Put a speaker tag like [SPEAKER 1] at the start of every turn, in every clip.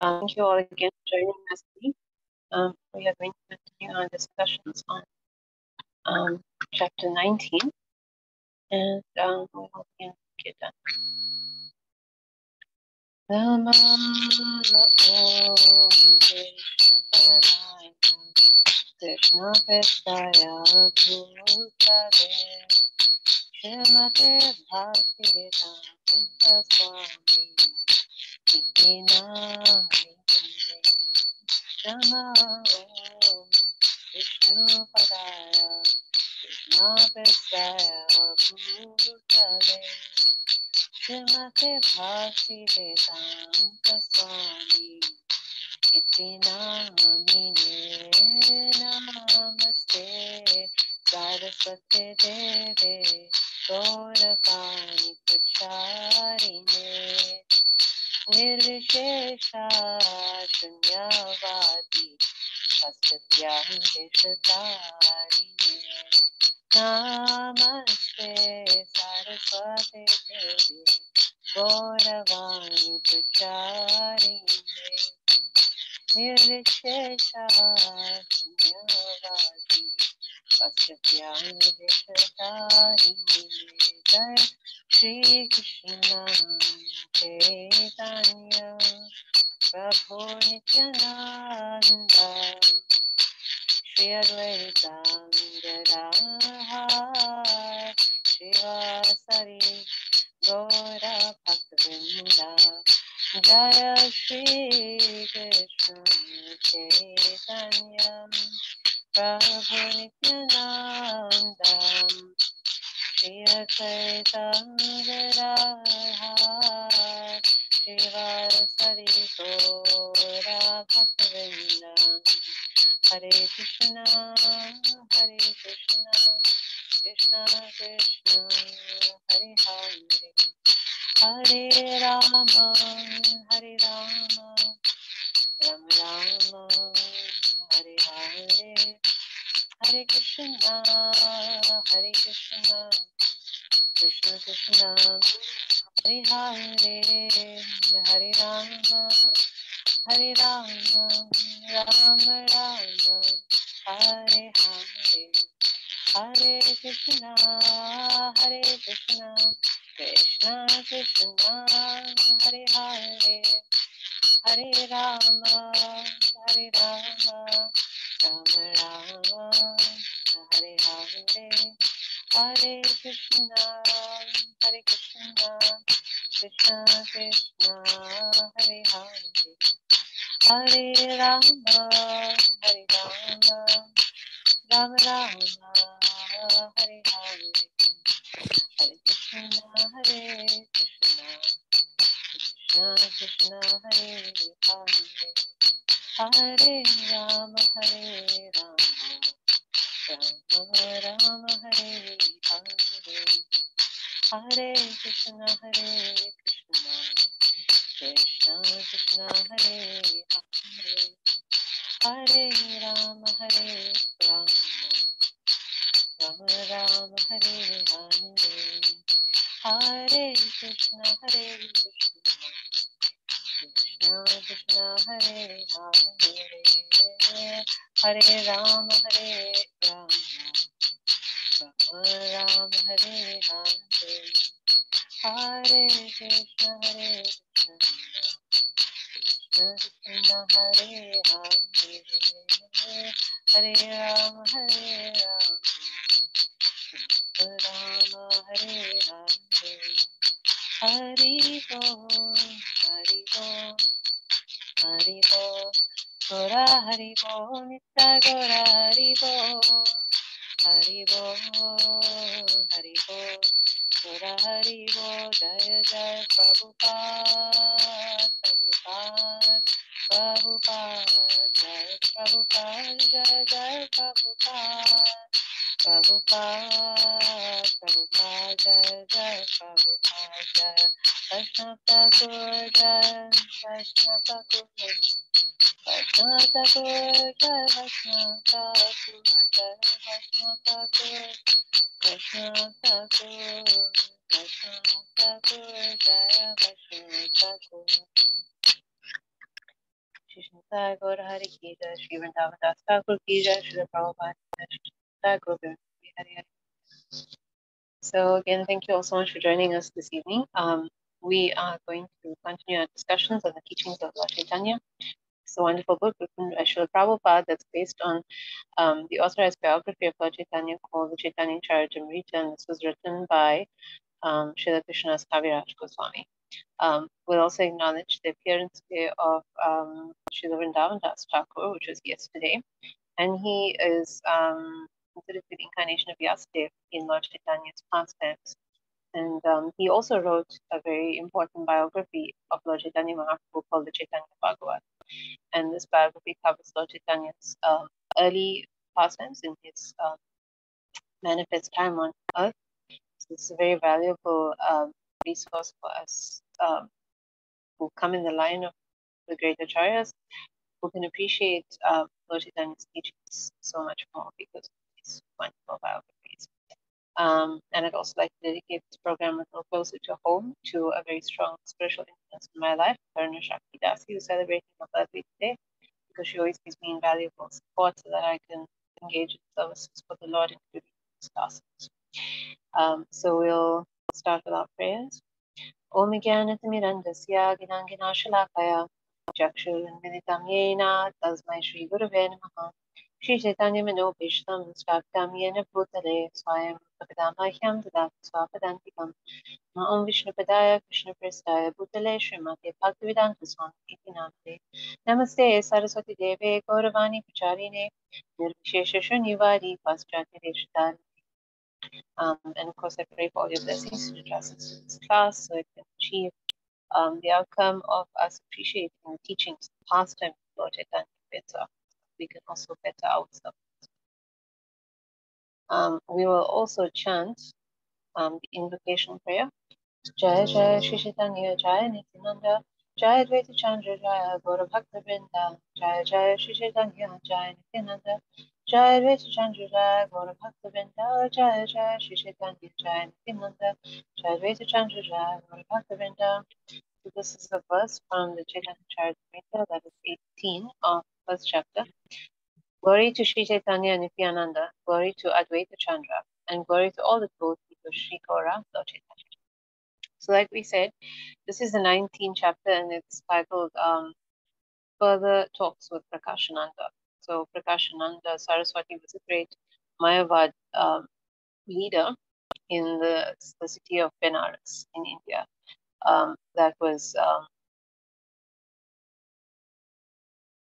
[SPEAKER 1] Thank you all again for joining us today. We are going to continue our discussions on chapter 19, and we will begin Kirtan. Nama Om Krishna Prestaya Bhutale Shrimate Bhakti Vedanta Swami Iti Namine Nama Om Vishnu Padaya Krishna Prestaya Bhutale Shrimate Bhakti Vedanta Swami Iti Namine Namaste Saraswati Deve Gauravani Pracharine Nirvishesha Shunyavadi Pasatyam Deshatarine Namaste Saraswati Devi Gauravani Pracharine Nirvishesha Shunyavadi Pasatyam Deshatarine Jai Shri Krishna Chaitanya Prabhu Nityananda Shri Advaita Gadadhar Shivasari Gaura Bhaktivinoda Jaya Shri Krishna Chaitanya Prabhu Nityananda Shri Advaita Gadadhar Shivasari Gaura Bhaktivinoda Hare Krishna, Krishna Krishna, Hare Hare, Hare Rama, Hare Rama, Rama Rama, Hare Hare, Hare Krishna, Krishna Krishna, Hare Hare, Hare Rama, Hare Rama, Rama Rama, Hare Hare, Hare Krishna, Krishna Krishna, Hare Hare, Hare Rama, Rama Rama, Hare Hare, Hare Krishna, Krishna Krishna, Hare Hare. Hare Rama, Rama Rama, Hare Hare, Hare Krishna, Krishna Krishna, Hare Hare, Hare Rama, Rama Rama, Hare Hare, Hare Krishna, Krishna Krishna, Hare Hare. Hare Rama, Rama Rama, Hare Hare, Hare Krishna, Krishna Krishna, Hare Hare, Hare Rama, Rama, Rama Rama, Hare Hare, Hare Krishna, Krishna Krishna, Hare Hare, Hare Rama, Rama, Hare Hare, Hari Bol, Hari Bol, Hari Bol, Gora Hari Bol, Nitya Gora Hari Bol, Hari Bol, Hari Bol, Gora Hari Bol, Jaya Jaya Prabhupada, Prabhupada, Prabhupada, Jaya Prabhupada, Jaya Jaya Prabhupada. Prabhupada, Prabhupada, Jai Jai Prabhupada, Jai Vaishnava Thakur, Jai Vaishnava Thakur, Vaishnava Thakur, Jai Vaishnava Thakur, Jai Vaishnava Thakur, Vaishnava Thakur, Vaishnava Thakur, Jai Vaishnava Thakur. Nitai Gaura Hari Ki Jai, Shri Vrindavan Das Thakur Ki Jai, Shri Prabhupada Ki Jai, Gaura Premi Devi Hari Hari. So again, thank you all so much for joining us this evening. We are going to continue our discussions on the teachings of Lord Caitanya. It's a wonderful book written by Srila Prabhupada that's based on the authorized biography of Lord Caitanya called the Chaitanya Charitamrita, and this was written by Srila Krishnadas Kaviraj Goswami. We'll also acknowledge the appearance today of Srila Vrindavan Das Thakur, which was yesterday, and he is considered the incarnation of Vyasadeva in Lord Chaitanya's pastimes. And he also wrote a very important biography of Lord Chaitanya Mahaprabhu called the Chaitanya Bhagavat. And this biography covers Lord Chaitanya's early pastimes in his manifest time on earth. So it's a very valuable resource for us who come in the line of the great acharyas, who can appreciate Lord Chaitanya's teachings so much more because of these wonderful biographies. And I'd also like to dedicate this program a little closer to home to a very strong spiritual influence in my life, Gaura Premi Devi Dasi, who's celebrating her birthday today, because she always gives me invaluable support so that I can engage in services for the Lord, including these classes. So we'll start with our prayers. Om Jnanatimirandasya Gnanginashalakaya Chakshurunmilitam Yena Tasmai Shri Gurave Namaha Shri Chaitanya Manobhishtam Staptam Yena Bhutale Swayam Bhakadamahyam Dadati Swapadantikam Om Vishnupadaya Krishna Prestaya Bhutale Srimate Bhaktivedanta Swami Iti Namate Namaste Saraswati Deve Gauravani Pacharine Nirvishesha Shunyavari Paschati Deshadari. And of course, I pray for all your blessings to trust in this class so it can achieve the outcome of us appreciating the teachings of the past time of Lord Chaitanya better. We can also better ourselves. We will also chant the invocation prayer. Jai Jai Shri Chaitanya Jai Nityananda Jai Advaita Chandra Jai Gaura Bhakta Vrinda Jai Jai Shri Chaitanya Jai Nityananda Jai Advaita Chandra Jai Gaura Bhakta Vrinda Jai Jai Shri Chaitanya Jai Nityananda Jai Advaita Chandra Jai Gaura Bhakta Vrinda. So this is a verse from the Chaitanya Charitamrita, that is 18 of first chapter. Glory to Sri Chaitanya Nityananda, glory to Advaita Chandra, and glory to all the devotees of Sri Gaura Lord Chaitanya. So like we said, this is the 19th chapter and it's titled Further Talks with Prakashananda. So Prakashananda Saraswati was a great Mayavad leader in the city of Benares in India. That was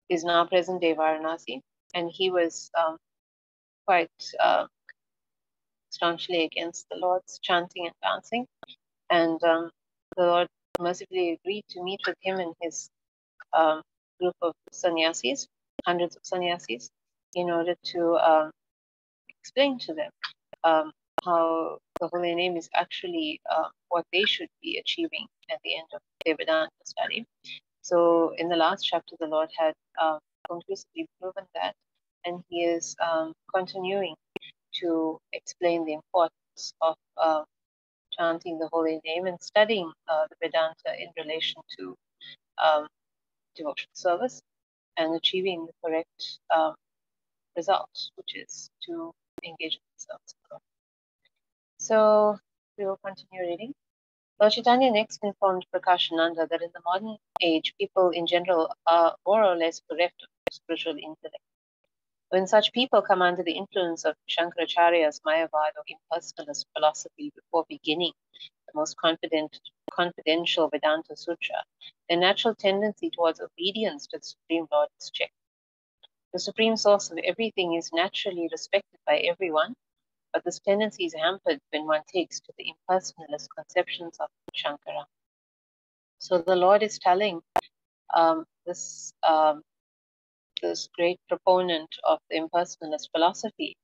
[SPEAKER 1] is now present day Varanasi, and he was quite staunchly against the Lord's chanting and dancing, and the Lord mercifully agreed to meet with him and his group of sannyasis, hundreds of sannyasis, in order to explain to them how the holy name is actually what they should be achieving at the end of their Vedanta study. So in the last chapter, the Lord had conclusively proven that, and he is continuing to explain the importance of chanting the holy name and studying the Vedanta in relation to devotional service and achieving the correct result, which is to engage in the service of God. So we will continue reading. Lord Chaitanya next informed Prakashananda that in the modern age, people in general are more or less bereft of spiritual intellect. When such people come under the influence of Shankaracharya's Mayavad or impersonalist philosophy before beginning the most confidential Vedanta Sutra, their natural tendency towards obedience to the Supreme Lord is checked. The supreme source of everything is naturally respected by everyone, but this tendency is hampered when one takes to the impersonalist conceptions of Shankara. So the Lord is telling this great proponent of the impersonalist philosophy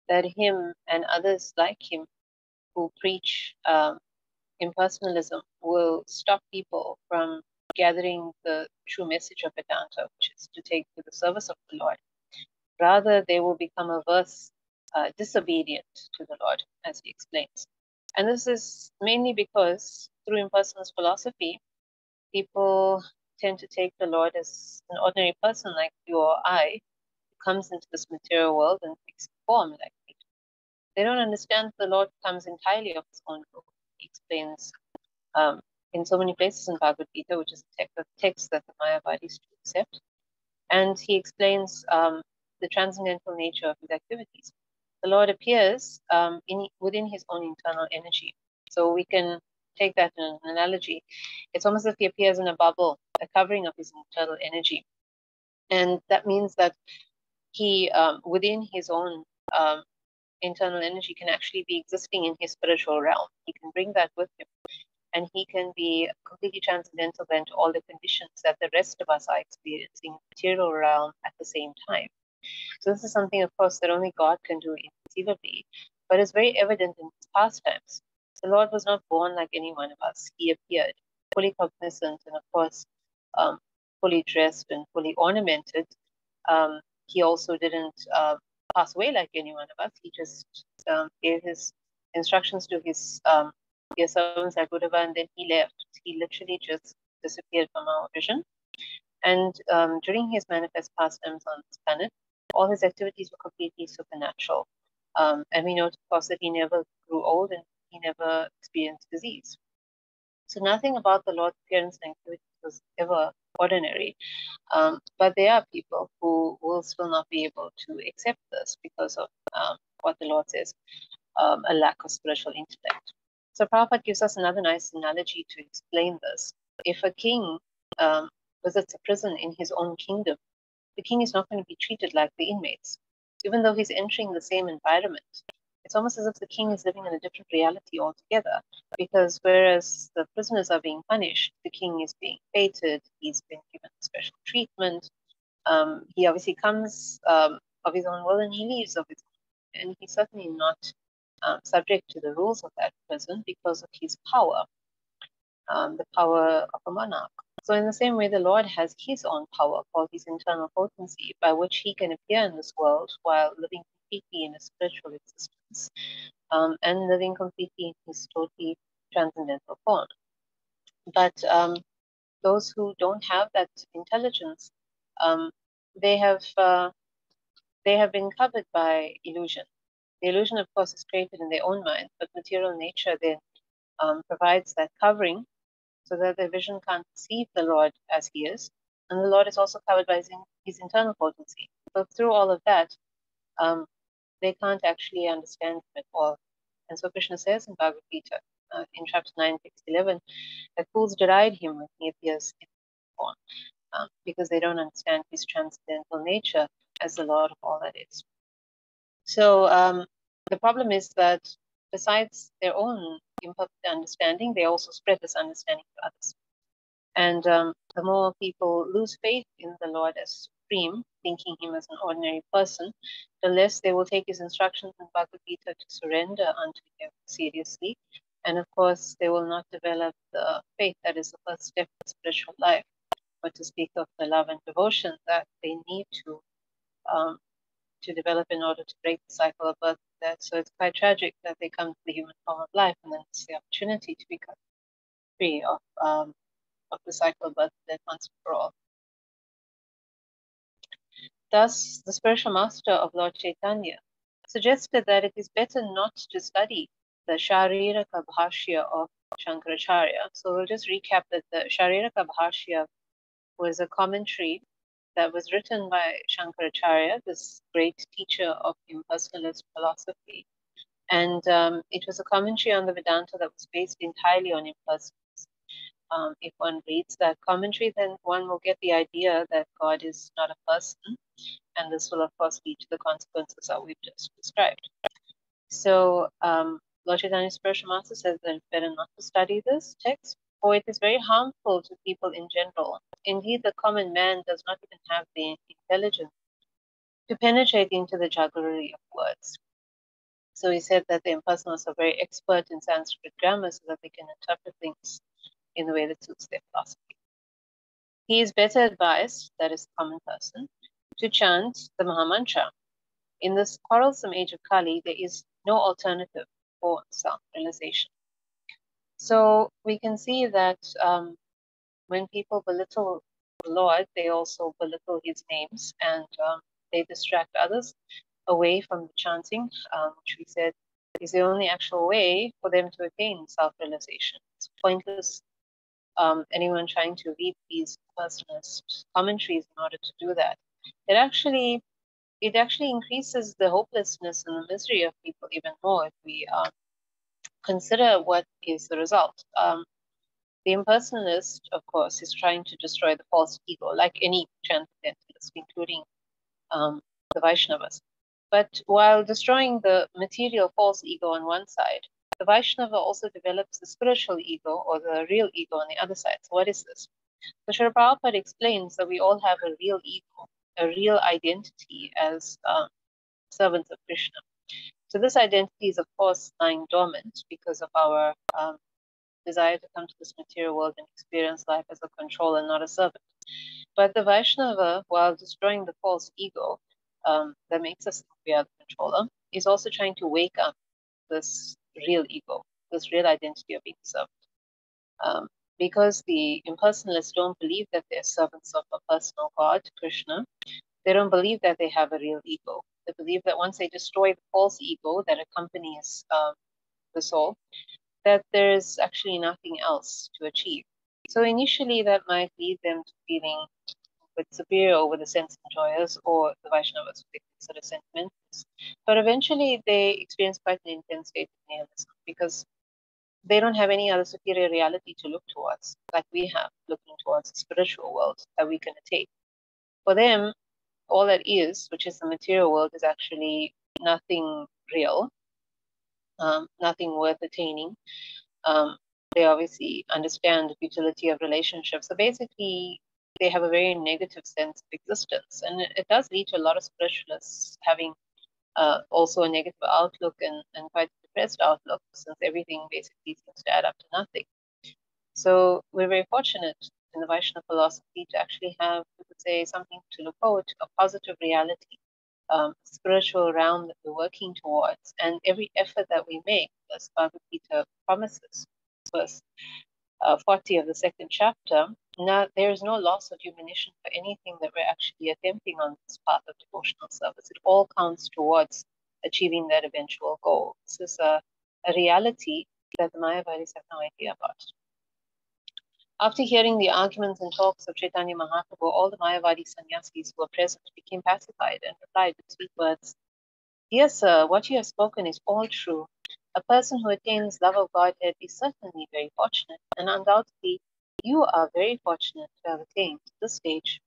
[SPEAKER 1] that him and others like him who preach impersonalism will stop people from gathering the true message of Vedanta, which is to take to the service of the Lord. Rather, they will become averse, disobedient to the Lord, as he explains. And this is mainly because through impersonalist philosophy, people tend to take the Lord as an ordinary person like you or I, who comes into this material world and takes form like me. They don't understand the Lord comes entirely of his own will. He explains in so many places in Bhagavad Gita, which is the text that the Mayavadis accept. And he explains the transcendental nature of his activities. The Lord appears within his own internal energy. So we can take that in an analogy. It's almost as if he appears in a bubble, a covering of his internal energy. And that means that he, within his own internal energy, can actually be existing in his spiritual realm. He can bring that with him. And he can be completely transcendental then to all the conditions that the rest of us are experiencing in the material realm at the same time. So this is something, of course, that only God can do intuitively, but it's very evident in his pastimes. The Lord was not born like any one of us. He appeared fully cognizant and, of course, fully dressed and fully ornamented. He also didn't pass away like any one of us. He just gave his instructions to his servants at Buddhava, and then he left. He literally just disappeared from our vision. And during his manifest pastimes on this planet, all his activities were completely supernatural. And we know, of course, that he never grew old and he never experienced disease. So nothing about the Lord's appearance and activities was ever ordinary. But there are people who will still not be able to accept this because of what the Lord says, a lack of spiritual intellect. So Prabhupada gives us another nice analogy to explain this. If a king visits a prison in his own kingdom, the king is not going to be treated like the inmates, even though he's entering the same environment. It's almost as if the king is living in a different reality altogether, because whereas the prisoners are being punished, the king is being feted, he's been given special treatment. He obviously comes of his own will and he leaves of his own, and he's certainly not subject to the rules of that prison because of his power, the power of a monarch. So in the same way, the Lord has his own power called his internal potency, by which he can appear in this world while living completely in a spiritual existence and living completely in his totally transcendental form. But those who don't have that intelligence, they have been covered by illusion. The illusion, of course, is created in their own mind, but material nature then provides that covering so that their vision can't perceive the Lord as he is. And the Lord is also covered by his internal potency. So through all of that, they can't actually understand him at all. And so Krishna says in Bhagavad Gita, in chapter 9, text 11, that fools deride him when he appears in form, because they don't understand his transcendental nature as the Lord of all that is. So the problem is that besides their own imperfect understanding, they also spread this understanding to others. And the more people lose faith in the Lord as supreme, thinking him as an ordinary person, the less they will take his instructions in Bhagavad Gita to surrender unto him seriously. And of course, they will not develop the faith that is the first step in spiritual life, but to speak of the love and devotion that they need to develop in order to break the cycle of birth and death. So it's quite tragic that they come to the human form of life and then it's the opportunity to become free of the cycle of birth and death once and for all. Thus, the spiritual master of Lord Caitanya suggested that it is better not to study the Shariraka Bhashya of Shankaracharya. So we'll just recap that the Shariraka Bhashya was a commentary that was written by Shankaracharya, this great teacher of impersonalist philosophy. And it was a commentary on the Vedanta that was based entirely on impersonalism. If one reads that commentary, then one will get the idea that God is not a person, and this will, of course, lead to the consequences that we've just described. So Lord Chaitanya's spiritual master says that it's better not to study this text, for it is very harmful to people in general. Indeed, the common man does not even have the intelligence to penetrate into the jugglery of words. So he said that the impersonalists are very expert in Sanskrit grammar so that they can interpret things in the way that suits their philosophy. He is better advised, that is the common person, to chant the Mahamantra. In this quarrelsome age of Kali, there is no alternative for self-realization. So we can see that when people belittle the Lord, they also belittle his names, and they distract others away from the chanting, which we said is the only actual way for them to attain self-realization. It's pointless anyone trying to read these personalist commentaries in order to do that. It actually increases the hopelessness and the misery of people even more if we consider what is the result. The impersonalist, of course, is trying to destroy the false ego, like any transcendentalist, including the Vaishnavas. But while destroying the material false ego on one side, the Vaishnava also develops the spiritual ego or the real ego on the other side. So what is this? So Srila Prabhupada explains that we all have a real ego, a real identity as servants of Krishna. So this identity is, of course, lying dormant because of our desire to come to this material world and experience life as a controller, not a servant. But the Vaishnava, while destroying the false ego that makes us think we are the controller, is also trying to wake up this real ego, this real identity of being a servant. Because the impersonalists don't believe that they're servants of a personal God, Krishna, they don't believe that they have a real ego. They believe that once they destroy the false ego that accompanies the soul, that there's actually nothing else to achieve. So initially that might lead them to feeling superior over the sense enjoyers or the Vaishnavas, they consider sentimentalists. But eventually they experience quite an intense state of nihilism because they don't have any other superior reality to look towards, like we have, looking towards the spiritual world that we can attain. For them, all that is, which is the material world, is actually nothing real, nothing worth attaining. They obviously understand the futility of relationships. So basically, they have a very negative sense of existence. And it does lead to a lot of spiritualists having also a negative outlook and quite a depressed outlook, since everything basically seems to add up to nothing. So we're very fortunate in the Vaishnava philosophy to actually have, we could say, something to look forward to, a positive reality, spiritual realm that we're working towards. And every effort that we make, as Bhagavad Gita promises, verse 40 of the second chapter, now there is no loss of diminution for anything that we're actually attempting on this path of devotional service. It all counts towards achieving that eventual goal. This is a reality that the Mayavadis have no idea about. After hearing the arguments and talks of Chaitanya Mahaprabhu, all the Mayavadi sannyasis who were present became pacified and replied with sweet words, "Dear sir, what you have spoken is all true. A person who attains love of Godhead is certainly very fortunate, and undoubtedly you are very fortunate to have attained this stage.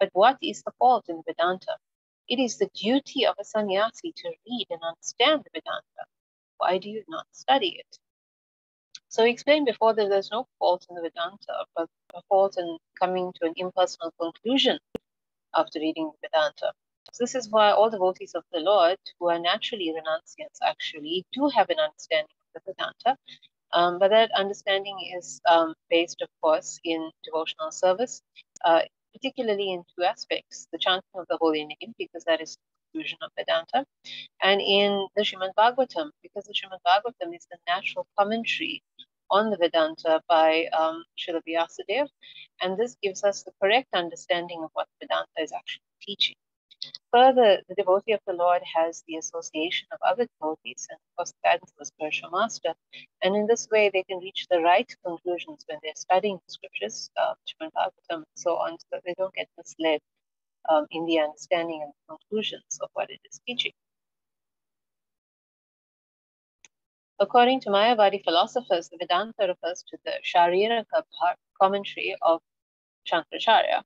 [SPEAKER 1] But what is the fault in Vedanta? It is the duty of a sannyasi to read and understand the Vedanta. Why do you not study it?" So we explained before that there's no fault in the Vedanta, but a fault in coming to an impersonal conclusion after reading the Vedanta. So this is why all devotees of the Lord, who are naturally renunciants, actually do have an understanding of the Vedanta. But that understanding is based, of course, in devotional service, particularly in two aspects: the chanting of the holy name, because that is the conclusion of Vedanta, and in the Srimad Bhagavatam, because the Srimad Bhagavatam is the natural commentary on the Vedanta by Srila Vyasadeva, and this gives us the correct understanding of what Vedanta is actually teaching. Further, the devotee of the Lord has the association of other devotees and, of course, the guidance of the spiritual master, and in this way they can reach the right conclusions when they're studying the scriptures, Srimad Bhagavatam, and so on, so that they don't get misled in the understanding and conclusions of what it is teaching. According to Mayavadi philosophers, the Vedanta refers to the Shariraka commentary of Shankaracharya.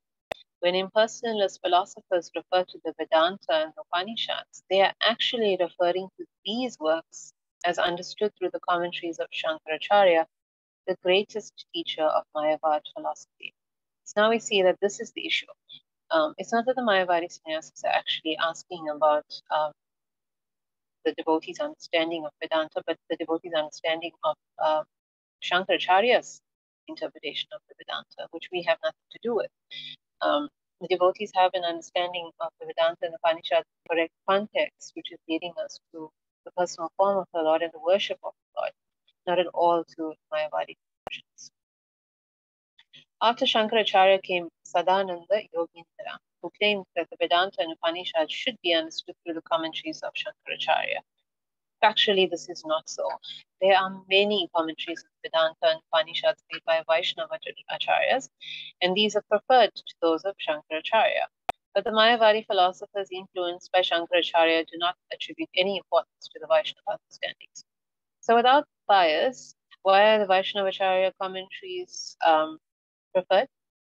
[SPEAKER 1] When impersonalist philosophers refer to the Vedanta and the Upanishads, they are actually referring to these works as understood through the commentaries of Shankaracharya, the greatest teacher of Mayavad philosophy. So now we see that this is the issue. It's not that the Mayavadi sannyasis are actually asking about the devotee's understanding of Vedanta, but the devotee's understanding of Shankaracharya's interpretation of the Vedanta, which we have nothing to do with. The devotees have an understanding of the Vedanta and the Upanishad correct context, which is leading us to the personal form of the Lord and the worship of the Lord, not at all to Mayavadi conclusions. After Shankaracharya came Sadananda Yogindra, who claimed that the Vedanta and Upanishads should be understood through the commentaries of Shankaracharya. Factually, this is not so. There are many commentaries of Vedanta and Upanishads made by Vaishnava acharyas, and these are preferred to those of Shankaracharya. But the Mayavadi philosophers influenced by Shankaracharya do not attribute any importance to the Vaishnava understandings. So without bias, why are the Vaishnavacharya commentaries preferred?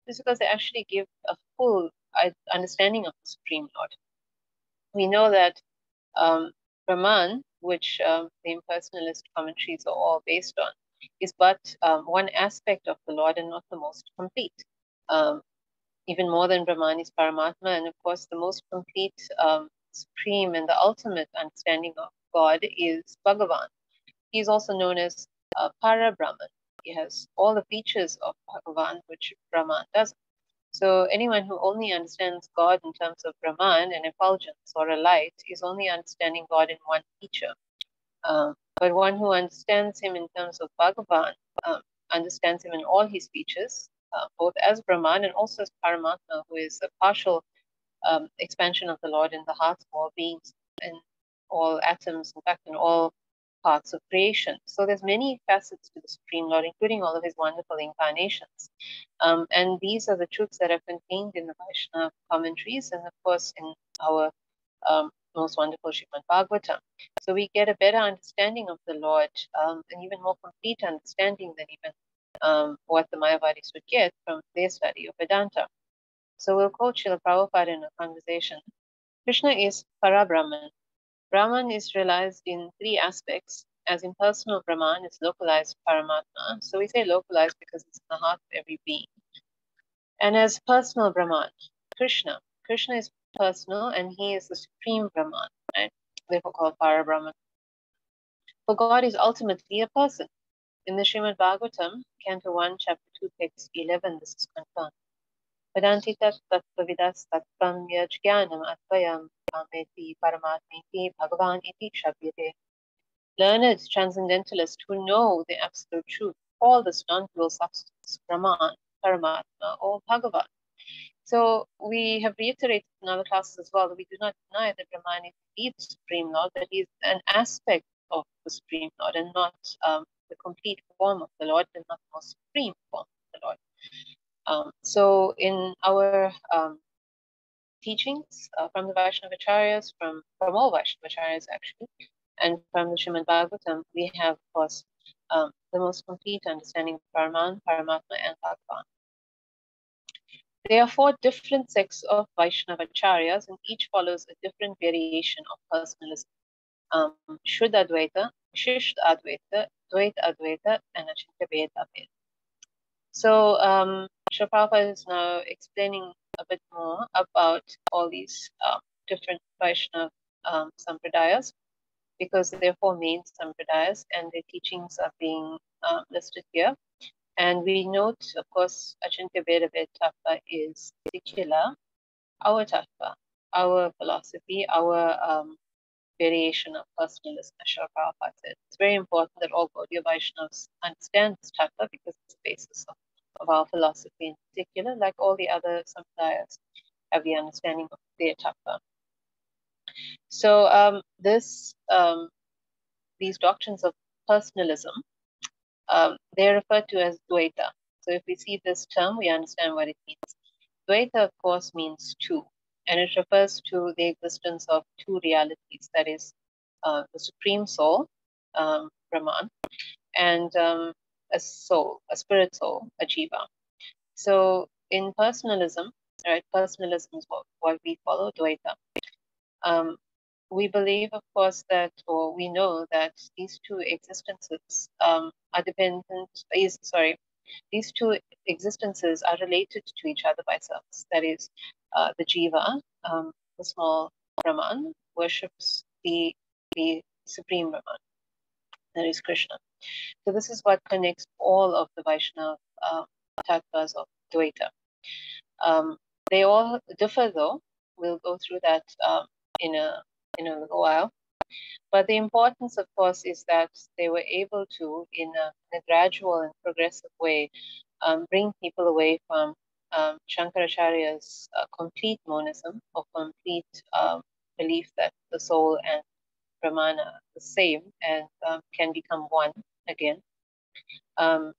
[SPEAKER 1] This is because they actually give a full understanding of the Supreme Lord. We know that Brahman, which the impersonalist commentaries are all based on, is but one aspect of the Lord and not the most complete. Even more than Brahman is Paramatma, and of course the most complete, supreme, and the ultimate understanding of God is Bhagavan. He is also known as Para-Brahman. He has all the features of Bhagavan, which Brahman doesn't. So anyone who only understands God in terms of Brahman, an effulgence or a light, is only understanding God in one feature. But one who understands him in terms of Bhagavan understands him in all his features, both as Brahman and also as Paramatma, who is a partial expansion of the Lord in the hearts of all beings, in all atoms, in fact, in all parts of creation. So there's many facets to the Supreme Lord, including all of his wonderful incarnations. And these are the truths that are contained in the Vaishnava commentaries and, of course, in our most wonderful Srimad Bhagavatam. So we get a better understanding of the Lord, and even more complete understanding than even what the Mayavadis would get from their study of Vedanta. So we'll quote Srila Prabhupada in a conversation. Krishna is Para-Brahman. Brahman is realized in three aspects. As impersonal Brahman is localized Paramatma. So we say localized because it's in the heart of every being. And as personal Brahman, Krishna. Krishna is personal and he is the supreme Brahman, right? Therefore called Para-Brahman. For God is ultimately a person. In the Srimad Bhagavatam, Canto 1, Chapter 2, Text 11, this is confirmed. Vedanti tattvavidas tattvam yajnanam advayam ameti paramatmeti bhagavan iti shabhyate. Learned transcendentalists who know the absolute truth call this non-dual substance Brahman, Paramatma, or Bhagavan. So we have reiterated in other classes as well that we do not deny that Brahman is indeed the Supreme Lord, that he is an aspect of the Supreme Lord and not the complete form of the Lord and not the most supreme form of the Lord. So in our teachings from the Vaishnavacharyas, from all Vaishnavacharyas actually, and from the Srimad Bhagavatam, we have, of course, the most complete understanding of Paraman, Paramatma, and Bhagavan. There are four different sects of Vaishnavacharyas, and each follows a different variation of personalism. Shuddha Advaita, Vishisht Advaita, Dvaita Advaita, and Achintya Bheda Bheda. So Srila Prabhupada is now explaining a bit more about all these different Vaishnava sampradayas, because there are four main sampradayas and their teachings are being listed here. And we note, of course, Achintya Bheda Bheda Tattva is particular, our tattva, our philosophy, our variation of personalism, as Srila Prabhupada said. It's very important that all Gaudiya Vaishnavas understand this tattva because it's the basis of our philosophy in particular, like all the other sampradayas have the understanding of their tattva. So these doctrines of personalism, they're referred to as Dvaita. So if we see this term, we understand what it means. Dvaita, of course, means two, and it refers to the existence of two realities, that is, the Supreme Soul, Brahman, and a soul, a spirit soul, a jiva. So in personalism, right, personalism is what we follow, Dvaita. We believe, of course, that, or we know that these two existences are dependent, these two existences are related to each other by cells. That is, the jiva, the small Brahman, worships the supreme Brahman, that is Krishna. So this is what connects all of the Vaishnava tattvas of Dvaita. They all differ, though. We'll go through that in a little while. But the importance, of course, is that they were able to, in a gradual and progressive way, bring people away from Shankaracharya's complete monism, or complete belief that the soul and Brahman are the same and can become one again,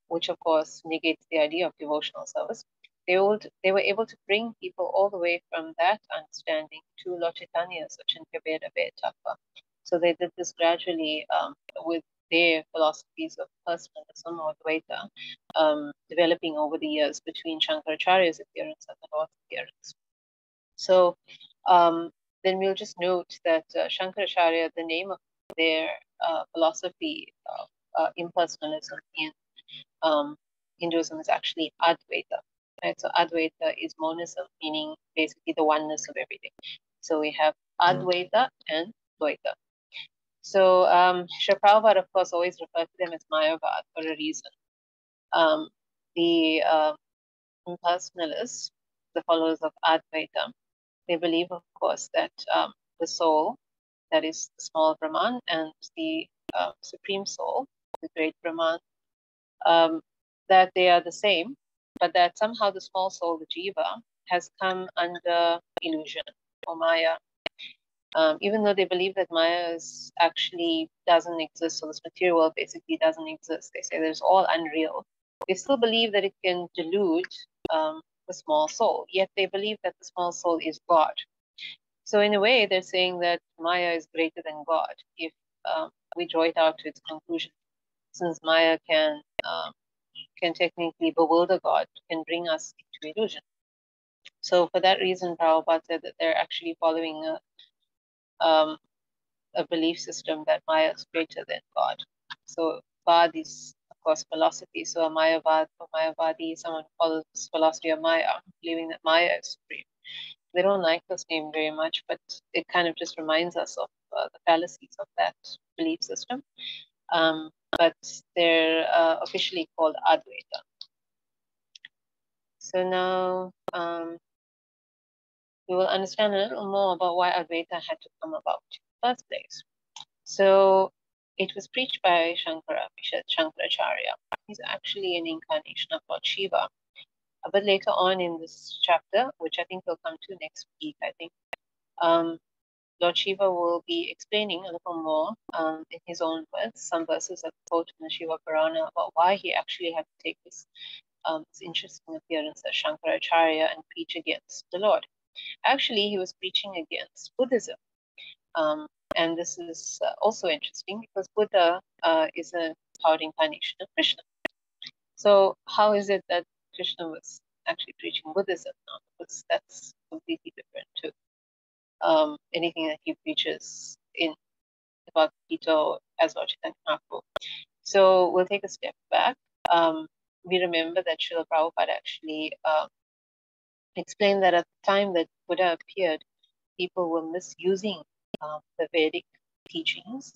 [SPEAKER 1] which of course negates the idea of devotional service. They were able to bring people all the way from that understanding to Lord Chaitanya's Achintya Tattva. So they did this gradually with their philosophies of personalism or Dvaita developing over the years between Shankaracharya's adherents and the Lord's adherents. So then we'll just note that Shankaracharya, the name of their philosophy of impersonalism in Hinduism is actually Advaita. Right? So Advaita is monism, meaning basically the oneness of everything. So we have Advaita and Dvaita. So Sri Prabhupada, of course, always referred to them as Mayavad for a reason. The impersonalists, the followers of Advaita, they believe, of course, that the soul, that is the small Brahman, and the supreme soul, the great Brahman, that they are the same, but that somehow the small soul, the jiva, has come under illusion or maya. Even though they believe that maya actually doesn't exist, so this material world basically doesn't exist. They say there's all unreal. They still believe that it can delude the small soul, yet they believe that the small soul is God. So in a way, they're saying that maya is greater than God if we draw it out to its conclusion, since maya can technically bewilder God, can bring us into illusion. So for that reason, Prabhupada said that they're actually following a belief system that Maya is greater than God. So Vad is, of course, philosophy. So a Mayavad or Mayavadi, someone who follows this philosophy of Maya, believing that Maya is supreme. They don't like this name very much, but it kind of just reminds us of the fallacies of that belief system. But they're officially called Advaita. So now we will understand a little more about why Advaita had to come about in the first place. So it was preached by Shankaracharya. He's actually an incarnation of Lord Shiva. A bit later on in this chapter, which I think we'll come to next week, I think, Lord Shiva will be explaining a little more in his own words, some verses that quote in the Shiva Purana about why he actually had to take this interesting appearance as Shankaracharya and preach against the Lord. Actually, he was preaching against Buddhism. And this is also interesting because Buddha is a third incarnation of Krishna. So how is it that Krishna was actually preaching Buddhism now? Because that's completely different to anything that he preaches in Bhagavad Gita as Lord Caitanya Mahaprabhu. So we'll take a step back. We remember that Srila Prabhupada actually explained that at the time that Buddha appeared, people were misusing the Vedic teachings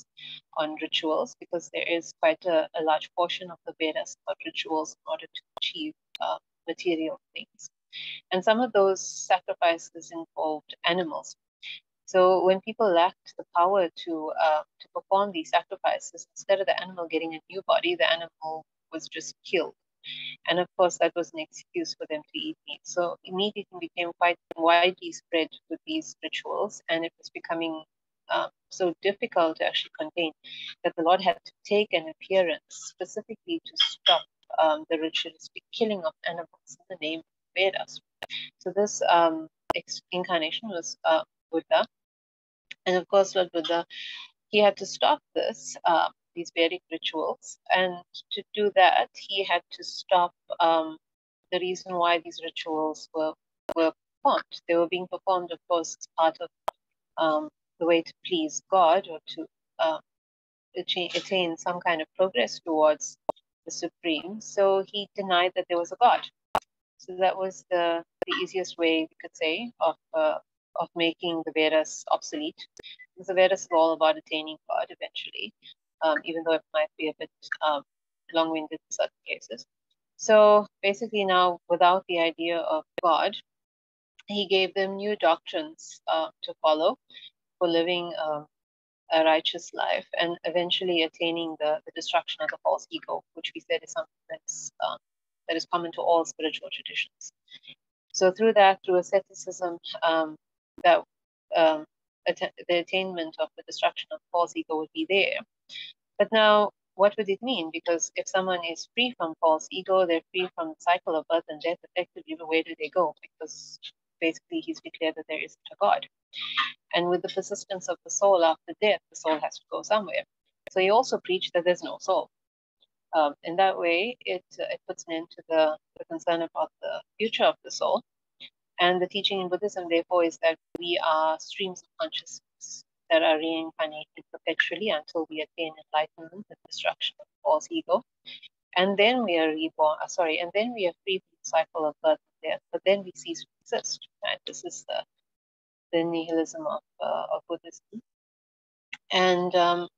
[SPEAKER 1] on rituals, because there is quite a large portion of the Vedas about rituals in order to achieve material things. And some of those sacrifices involved animals. So when people lacked the power to perform these sacrifices, instead of the animal getting a new body, the animal was just killed. And of course, that was an excuse for them to eat meat. So meat eating became quite widely spread with these rituals, and it was becoming so difficult to actually contain that the Lord had to take an appearance specifically to stop the ritualistic killing of animals in the name of Vedas. So this incarnation was Buddha. And of course, Lord Buddha, he had to stop this, these Vedic rituals. And to do that, he had to stop the reason why these rituals were performed. They were being performed, of course, as part of the way to please God, or to attain some kind of progress towards the Supreme. So he denied that there was a God. So that was the easiest way, we could say, of making the Vedas obsolete. Because the Vedas is all about attaining God eventually, even though it might be a bit long-winded in certain cases. So basically now, without the idea of God, he gave them new doctrines to follow for living a righteous life and eventually attaining the destruction of the false ego, which we said is something that is common to all spiritual traditions. So through that, through asceticism, that the attainment of the destruction of false ego would be there. But now, what would it mean? Because if someone is free from false ego, they're free from the cycle of birth and death, effectively, where do they go? Because basically he's declared that there isn't a God. And with the persistence of the soul after death, the soul has to go somewhere. So he also preached that there's no soul. In that way, it puts an end to the concern about the future of the soul. And the teaching in Buddhism, therefore, is that we are streams of consciousness that are reincarnated perpetually until we attain enlightenment and destruction of false ego. And then we are reborn, and then we are free from the cycle of birth and death, but then we cease to exist. Right? This is the nihilism of Buddhism. And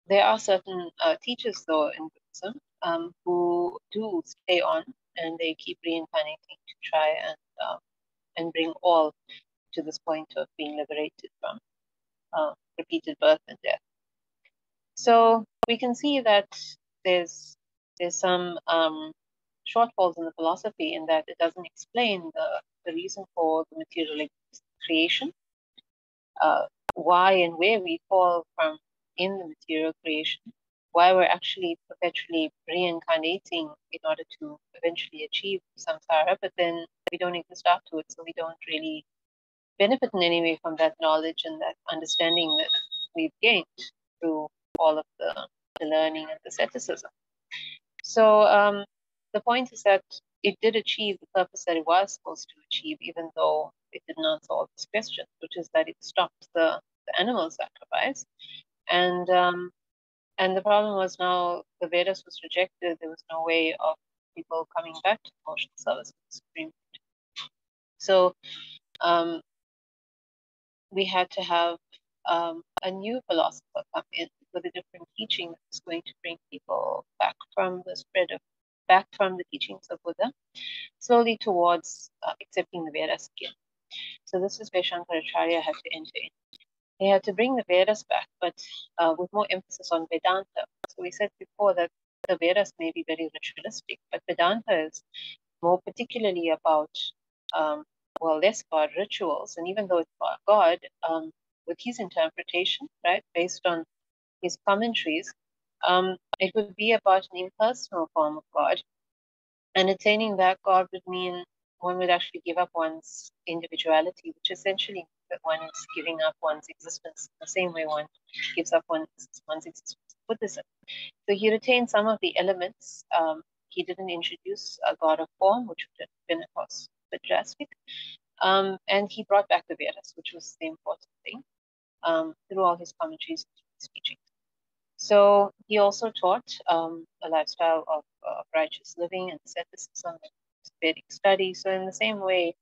[SPEAKER 1] there are certain teachers, though, in Buddhism who do stay on and they keep reincarnating to try and bring all to this point of being liberated from repeated birth and death. So we can see that there's some shortfalls in the philosophy in that it doesn't explain the reason for the material creation, why and where we fall from in the material creation, why we're actually perpetually reincarnating in order to eventually achieve samsara, but then we don't exist afterwards, so we don't really benefit in any way from that knowledge and that understanding that we've gained through all of the learning and the asceticism. So the point is that it did achieve the purpose that it was supposed to achieve, even though it did not solve this question, which is that it stopped the animal sacrifice. And the problem was now the Vedas was rejected. There was no way of people coming back to emotional service of the Supreme. So we had to have a new philosopher come in with a different teaching that was going to bring people back from the teachings of Buddha, slowly towards accepting the Vedas again. So this is where Shankaracharya had to enter in. He had to bring the Vedas back, but with more emphasis on Vedanta. So we said before that the Vedas may be very ritualistic, but Vedanta is more particularly about less about rituals, and even though it's about God, with his interpretation, right, based on his commentaries, it would be about an impersonal form of God. And attaining that God would mean one would actually give up one's individuality, which essentially means that one is giving up one's existence the same way one gives up one's existence in Buddhism. So he retained some of the elements. He didn't introduce a God of form, which would have been, of course, a bit drastic. And he brought back the Vedas, which was the important thing, through all his commentaries and his teachings. So he also taught a lifestyle of righteous living and asceticism and Vedic study. So in the same way,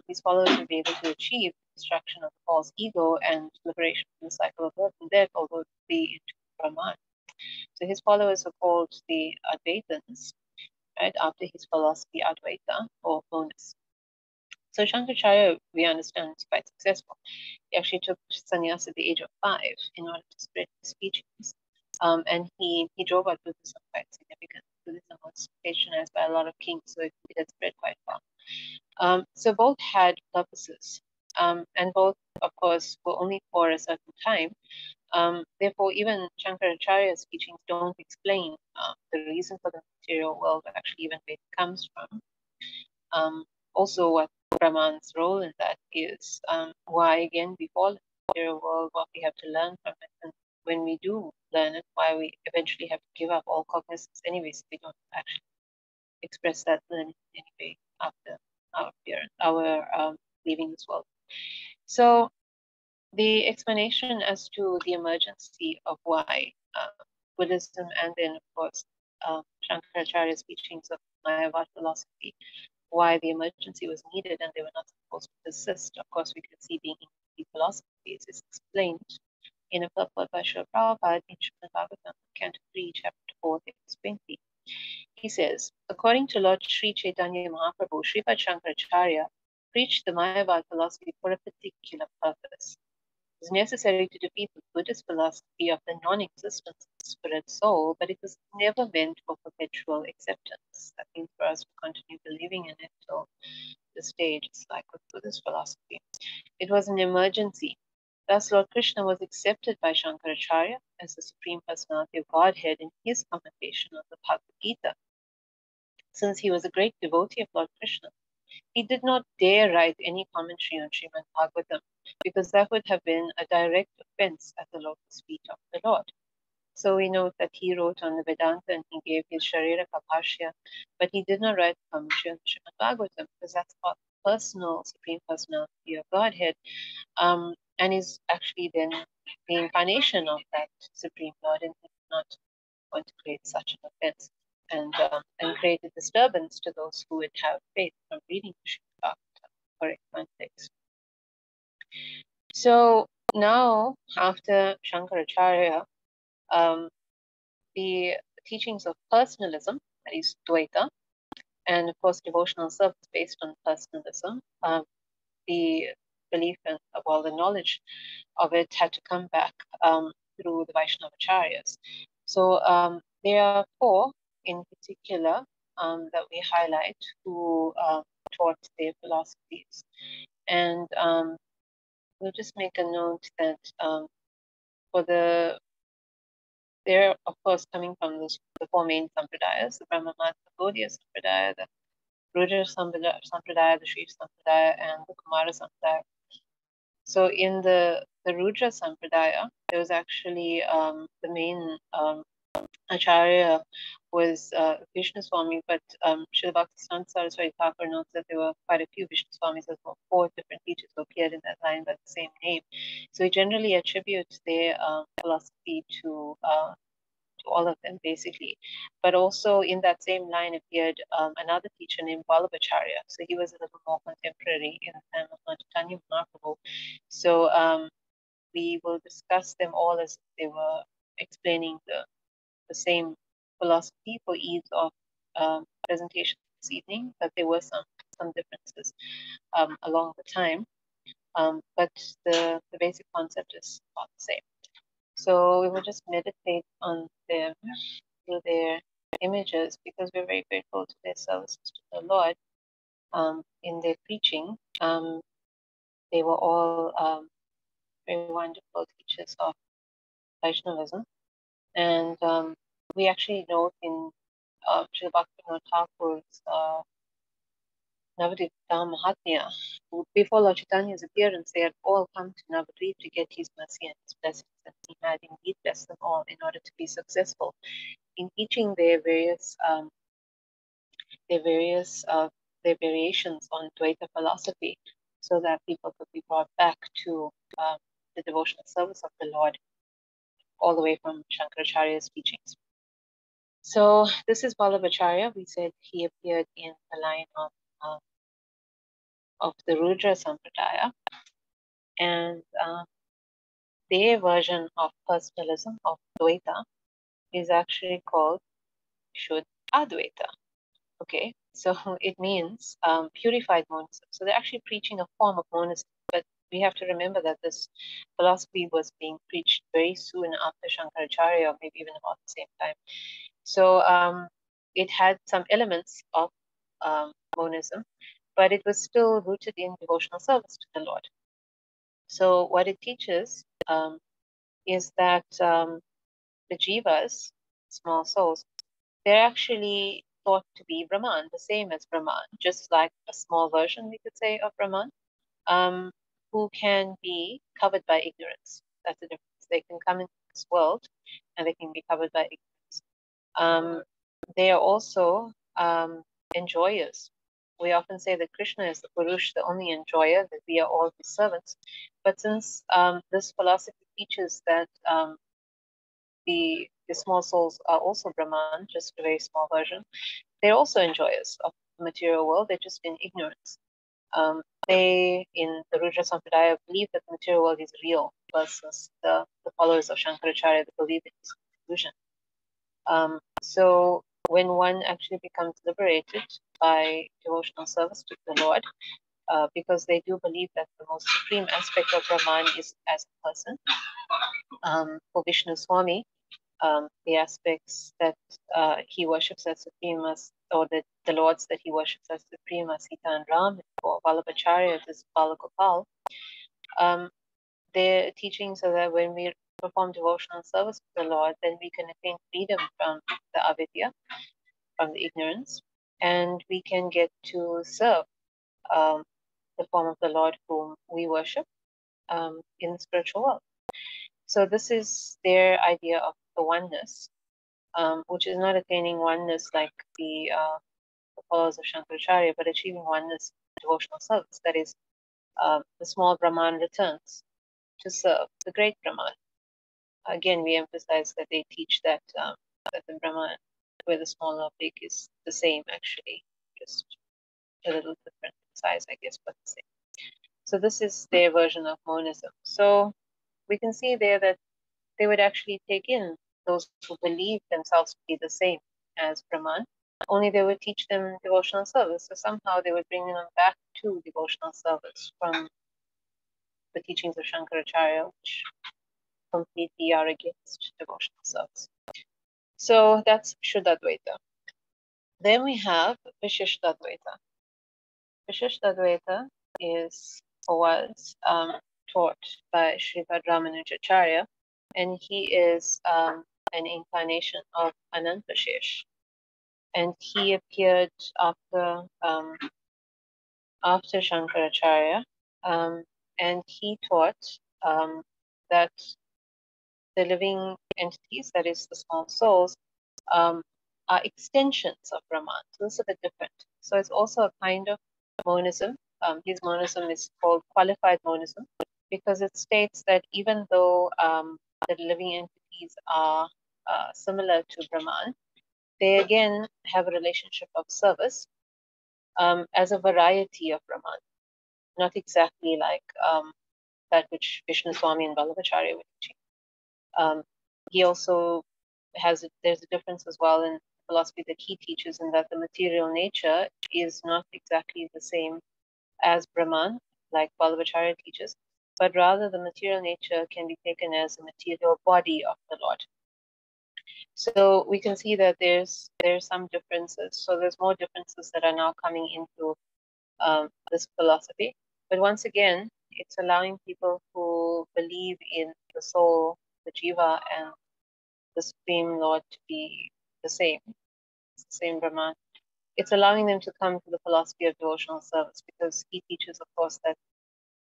[SPEAKER 1] his followers will be able to achieve the destruction of the false ego and liberation from the cycle of birth and death, although it would be into Brahman. So his followers are called the Advaitans, right, after his philosophy Advaita, or oneness. So Shankaracharya, we understand, is quite successful. He actually took sannyas at the age of 5 in order to spread his teachings. And he drove out Buddhism quite significantly. Buddhism was patronized by a lot of kings, so it had spread quite far. So both had purposes, and both, of course, were only for a certain time. Therefore, even Shankaracharya's teachings don't explain the reason for the material world, actually even where it comes from. Also, what Brahman's role in that is, why again we fall in the material world, what we have to learn from it, and when we do learn it, why we eventually have to give up all cognizance anyways, we don't actually express that learning in any way after our leaving this world. So the explanation as to the emergency of why Buddhism and then, of course, Shankaracharya's teachings of Mayavad philosophy, why the emergency was needed and they were not supposed to persist. Of course, we could see being in the philosophies is explained in a purport by Srila Prabhupada in Srimad Bhagavatam, Canto 3, Chapter 4, text 20. He says, according to Lord Sri Chaitanya Mahaprabhu, Sripad Shankaracharya preached the Mayavad philosophy for a particular purpose. It was necessary to defeat the Buddhist philosophy of the non-existence of the spirit soul, but it was never meant for perpetual acceptance. That means for us to continue believing in it till the stage is like with Buddhist philosophy. It was an emergency. Thus, Lord Krishna was accepted by Shankaracharya as the Supreme Personality of Godhead in his commentation of the Bhagavad Gita. Since he was a great devotee of Lord Krishna, he did not dare write any commentary on Srimad Bhagavatam because that would have been a direct offense at the lotus feet of the Lord. So we note that he wrote on the Vedanta and he gave his Shariraka Bhashya, but he did not write a commentary on Srimad Bhagavatam because that's about personal Supreme Personality of Godhead, and is actually then the incarnation of that Supreme Lord, and he's not going to create such an offense and create a disturbance to those who would have faith from reading Srimad Bhagavatam correct context. So now, after Shankaracharya, the teachings of personalism, that is Dvaita, and of course devotional service based on personalism, the belief and the knowledge of it had to come back through the Vaishnavacharyas. So there are four in particular that we highlight who taught their philosophies. And we'll just make a note that they're of course coming from the four main sampradayas, the Brahma Gaudiya Sampradaya, the Rudra Sampradaya, the Shri Sampradaya, and the Kumara Sampradaya. So in the Rudra Sampradaya, there was actually the main Acharya was Vishnu Swami, but Srila Bhaktisiddhanta Saraswati Thakur notes that there were quite a few Vishnu Swamis as well. 4 different teachers who appeared in that line by the same name. So we generally attribute their philosophy to all of them, basically. But also in that same line appeared another teacher named Vallabhacharya. So he was a little more contemporary in the time of Lord Caitanya Mahaprabhu. So we will discuss them all as they were explaining the same philosophy for ease of presentation this evening, but there were some differences along the time. But the basic concept is about the same. So we will just meditate on them through their images because we're very grateful to their services to the Lord in their preaching. They were all very wonderful teachers of Vaishnavism. And we actually note in Srila Bhaktivinoda Thakur's Navadvip Dham Mahatmya, before Lord Chaitanya's appearance, they had all come to Navadvip to get his mercy and his blessings, and he had indeed blessed them all in order to be successful in teaching their various variations on Dvaita philosophy, so that people could be brought back to the devotional service of the Lord, all the way from Shankaracharya's teachings. So this is Vallabhacharya. We said he appeared in the line of the Rudra Sampradaya, and their version of personalism of Dvaita is actually called Shuddha Advaita. Okay, so it means purified monism. So they're actually preaching a form of monism, but we have to remember that this philosophy was being preached very soon after Shankaracharya, or maybe even about the same time. So it had some elements of monism, but it was still rooted in devotional service to the Lord. So what it teaches is that the jivas, small souls, they're actually thought to be Brahman, the same as Brahman, just like a small version, we could say, of Brahman, who can be covered by ignorance. That's the difference. They can come into this world and they can be covered by ignorance. They are also enjoyers. We often say that Krishna is the Purush, the only enjoyer, that we are all his servants. But since this philosophy teaches that the small souls are also Brahman, just a very small version, they're also enjoyers of the material world, they're just in ignorance. They, in the Rudra Sampradaya, believe that the material world is real, versus the followers of Shankaracharya that believe it is illusion. So when one actually becomes liberated by devotional service to the Lord, because they do believe that the most supreme aspect of Brahman is as a person, for Vishnu Swami, the aspects that he worships as supreme or the lords that he worships as supreme are Sita and Ram. For Vallabhacharya, it is Balagopal. Their teachings are that when we perform devotional service to the Lord, then we can attain freedom from the avidya, from the ignorance, and we can get to serve the form of the Lord whom we worship in the spiritual world. So this is their idea of the oneness, which is not attaining oneness like the followers of Shankaracharya, but achieving oneness in devotional service. That is, the small Brahman returns to serve the great Brahman. Again, we emphasize that they teach that that the Brahman, where the small or big, is the same actually, just a little different in size, I guess, but the same. So this is their version of monism. So we can see there that they would actually take in those who believe themselves to be the same as Brahman, only they would teach them devotional service. So somehow they would bring them back to devotional service from the teachings of Shankaracharya, which completely are against devotional service. So that's Shuddha-dvaita. Then we have Vishishtadvaita. Vishishtadvaita is or was taught by Sripad Ramanujacharya, and he is an incarnation of Anantashesh. And he appeared after Shankaracharya, and he taught that the living entities, that is the small souls, are extensions of Brahman. So it's a bit different. So it's also a kind of monism. His monism is called qualified monism because it states that even though the living entities are similar to Brahman, they again have a relationship of service as a variety of Brahman, not exactly like that which Vishnu Swami and Vallabhacharya were teaching. He also there's a difference as well in philosophy that he teaches in that the material nature is not exactly the same as Brahman, like Vallabhacharya teaches, but rather the material nature can be taken as a material body of the Lord. So we can see that there's some differences. So there's more differences that are now coming into this philosophy. But once again, it's allowing people who believe in the soul, the jiva, and the Supreme Lord to be the same Brahman. It's allowing them to come to the philosophy of devotional service because he teaches, of course, that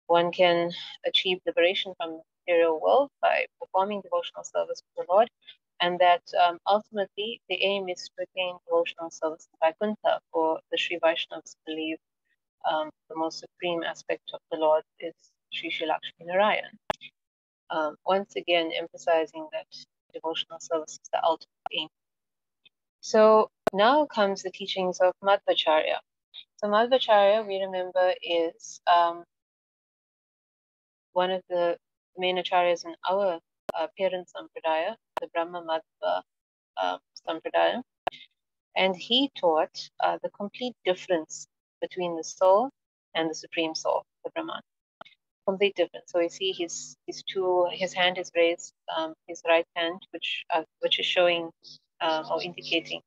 [SPEAKER 1] one can achieve liberation from the material world by performing devotional service to the Lord, and that ultimately the aim is to attain devotional service to Vaikuntha, for the Sri Vaishnavas believe the most supreme aspect of the Lord is Sri Sri Lakshmi Narayan. Once again, emphasizing that devotional service is the ultimate aim. So now comes the teachings of Madhvacharya. So Madhvacharya, we remember, is one of the main acharyas in our parent sampradaya, the Brahma Madhva sampradaya. And he taught the complete difference between the soul and the supreme soul, the Brahman. Complete difference. So you see his hand is raised, his right hand, which is showing or indicating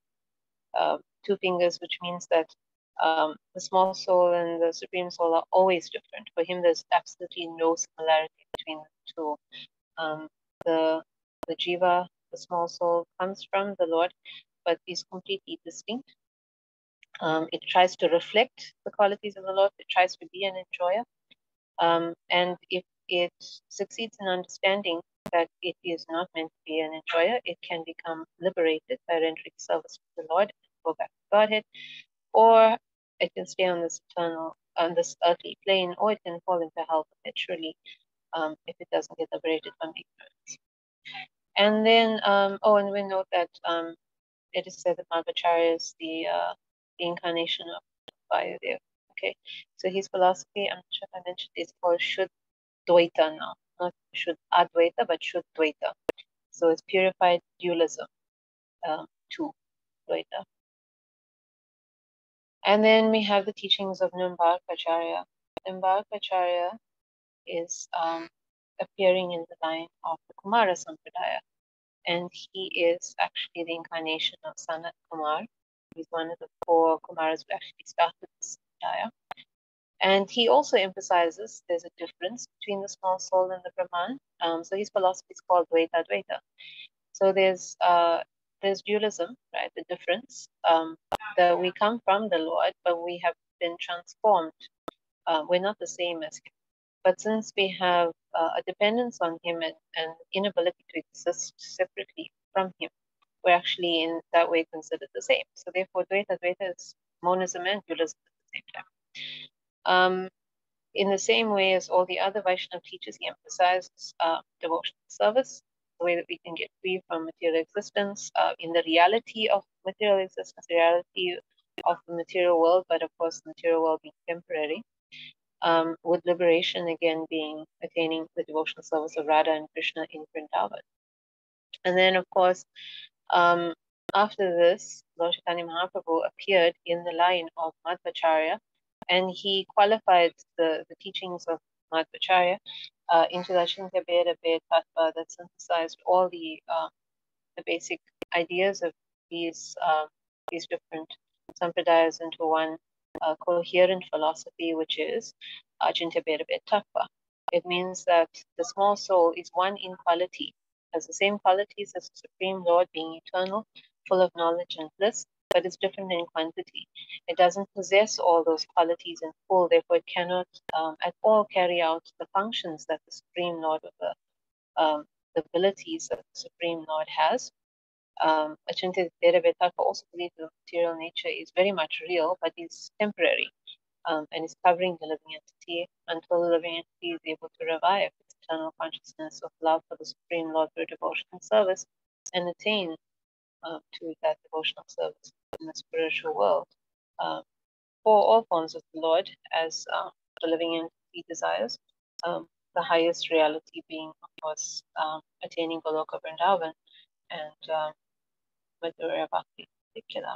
[SPEAKER 1] two fingers, which means that the small soul and the supreme soul are always different. For him, there's absolutely no similarity between the two. The jiva, the small soul, comes from the Lord, but is completely distinct. It tries to reflect the qualities of the Lord. It tries to be an enjoyer. And if it succeeds in understanding that it is not meant to be an enjoyer, it can become liberated by rendering service to the Lord and go back to Godhead, or it can stay on this earthly plane, or it can fall into hell perpetually if it doesn't get liberated from ignorance. And then, and we note that it is said that Madhvacharya is the incarnation of Vayudev. Okay, so his philosophy, I'm not sure if I mentioned, is called Shuddhaitya now, not Shuddhadvaita, but Shuddhaitya. So it's purified dualism, to Dvaita. And then we have the teachings of Nimbarkacharya. Nimbarkacharya is appearing in the line of the Kumara Sampradaya, and he is actually the incarnation of Sanat Kumar. He's one of the 4 Kumaras who actually started this Daya. And he also emphasizes there's a difference between the small soul and the Brahman. So his philosophy is called Dvaita Dvaita. So there's dualism, right? The difference that we come from the Lord, but we have been transformed. We're not the same as him. But since we have a dependence on him and inability to exist separately from him, we're actually in that way considered the same. So therefore, Dvaita Dvaita is monism and dualism at the same time. In the same way as all the other Vaishnava teachers, he emphasizes devotional service, the way that we can get free from material existence, in the reality of material existence, the reality of the material world, but of course the material world being temporary, with liberation again being attaining the devotional service of Radha and Krishna in Vrindavan. And then of course, after this, Lord Caitanya Mahaprabhu appeared in the line of Madhvacharya, and he qualified the teachings of Madhvacharya into the Achintya Beda Beda Tattva that synthesized all the basic ideas of these different sampradayas into one coherent philosophy, which is Achintya Beda Beda Tattva. It means that the small soul is one in quality, has the same qualities as the Supreme Lord, being eternal, full of knowledge and bliss, but it's different in quantity. It doesn't possess all those qualities in full, therefore it cannot at all carry out the functions that the Supreme Lord, or the abilities that the Supreme Lord has. Achintya Beda Beda Tattva also believes the material nature is very much real, but is temporary, and is covering the living entity until the living entity is able to revive its eternal consciousness of love for the Supreme Lord through devotion and service, and attain to that devotional service in the spiritual world for all forms of the Lord, as the living entity desires. The highest reality being, of course, attaining Goloka Vrindavan and Madhurya Bhakti in particular.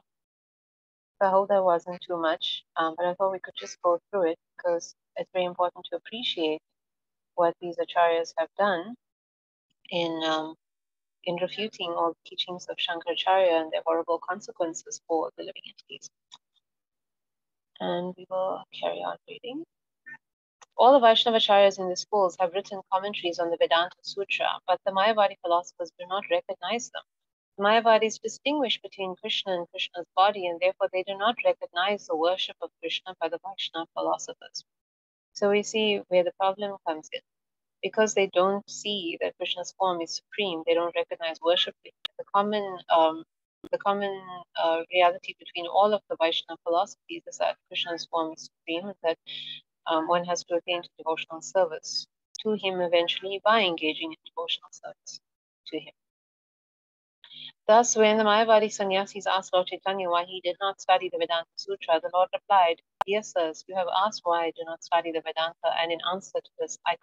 [SPEAKER 1] So I hope that wasn't too much, but I thought we could just go through it because it's very important to appreciate what these acharyas have done in refuting all the teachings of Shankaracharya and their horrible consequences for the living entities. And we will carry on reading. All the Vaishnavacharyas in the schools have written commentaries on the Vedanta Sutra, but the Mayavadi philosophers do not recognize them. The Mayavadis distinguish between Krishna and Krishna's body, and therefore they do not recognize the worship of Krishna by the Vaishnava philosophers. So we see where the problem comes in. Because they don't see that Krishna's form is supreme, they don't recognize worship. The common reality between all of the Vaishnava philosophies is that Krishna's form is supreme, and that one has to attain to devotional service to him eventually by engaging in devotional service to him. Thus, when the Mayavadi sannyasis asked Lord Caitanya why he did not study the Vedanta Sutra, the Lord replied, "Dear sirs, you have asked why I do not study the Vedanta, and in answer to this, I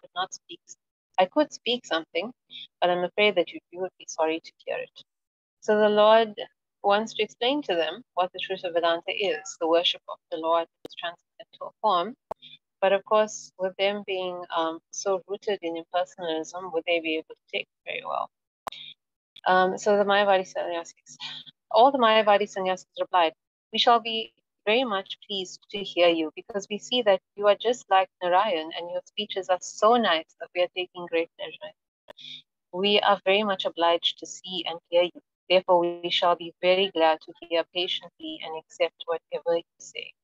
[SPEAKER 1] could speak something, but I'm afraid that you would be sorry to hear it." So the Lord wants to explain to them what the truth of Vedanta is, the worship of the Lord in its transcendental form. But of course, with them being so rooted in impersonalism, would they be able to take it very well? So the Mayavadi sannyasis, all the Mayavadi sannyasis replied, "We shall be very much pleased to hear you, because we see that you are just like Narayan, and your speeches are so nice that we are taking great pleasure. We are very much obliged to see and hear you. Therefore, we shall be very glad to hear patiently and accept whatever you say."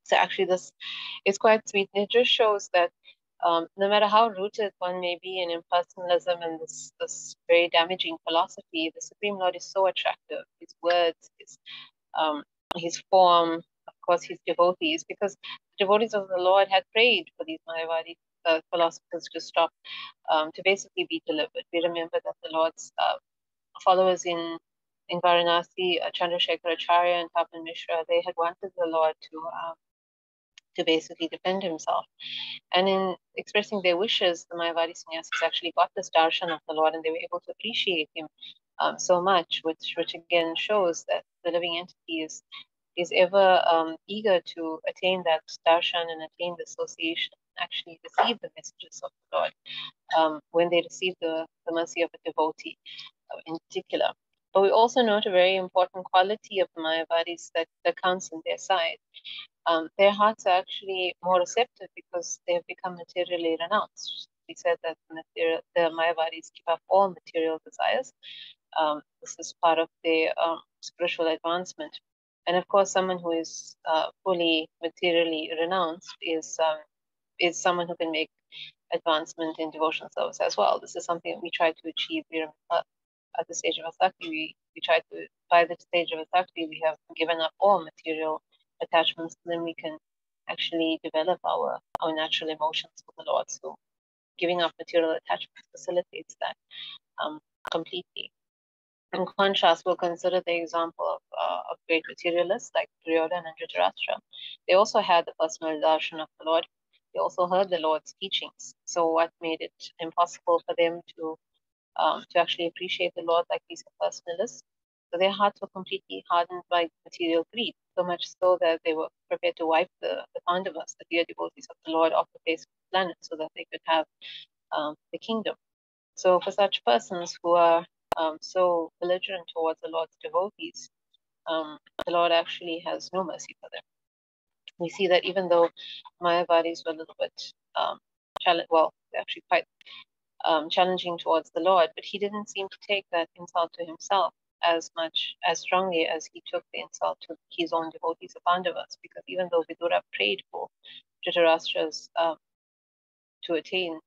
[SPEAKER 1] So actually, this is quite sweet. It just shows that no matter how rooted one may be in impersonalism and this very damaging philosophy, the Supreme Lord is so attractive. His words, his form, of course, his devotees, because the devotees of the Lord had prayed for these Mayavadi philosophers to stop, to basically be delivered. We remember that the Lord's followers in Varanasi, Chandrasekhar Acharya and Tapan Mishra, they had wanted the Lord to basically defend himself. And in expressing their wishes, the Mayavadi sannyasis actually got this darshan of the Lord, and they were able to appreciate him so much, which again shows that the living entity is ever eager to attain that darshan and attain the association, actually receive the messages of the Lord when they receive the mercy of a devotee in particular. But we also note a very important quality of the Mayavadis that counts on their side. Their hearts are actually more receptive because they have become materially renounced. We said that the Mayavadis give up all material desires. This is part of their spiritual advancement. And of course, someone who is fully materially renounced is someone who can make advancement in devotional service as well. This is something that we try to achieve here at the stage of Asakti. We try to, by the stage of Asakti, we have given up all material attachments, then we can actually develop our natural emotions for the Lord. So giving up material attachments facilitates that completely. In contrast, we'll consider the example of great materialists like Duryodhana and Dhritarashtra. They also had the personal darshan of the Lord. They also heard the Lord's teachings. So what made it impossible for them to actually appreciate the Lord like these personalists? So their hearts were completely hardened by material greed, so much so that they were prepared to wipe the Pandavas, the dear devotees of the Lord, off the face of the planet so that they could have the kingdom. So for such persons who are so belligerent towards the Lord's devotees, the Lord actually has no mercy for them. We see that even though Mayavadis were a little bit they're actually quite challenging towards the Lord, but he didn't seem to take that insult to himself as strongly as he took the insult to his own devotees, the Pandavas, because even though Vidura prayed for Dhritarashtra's to attain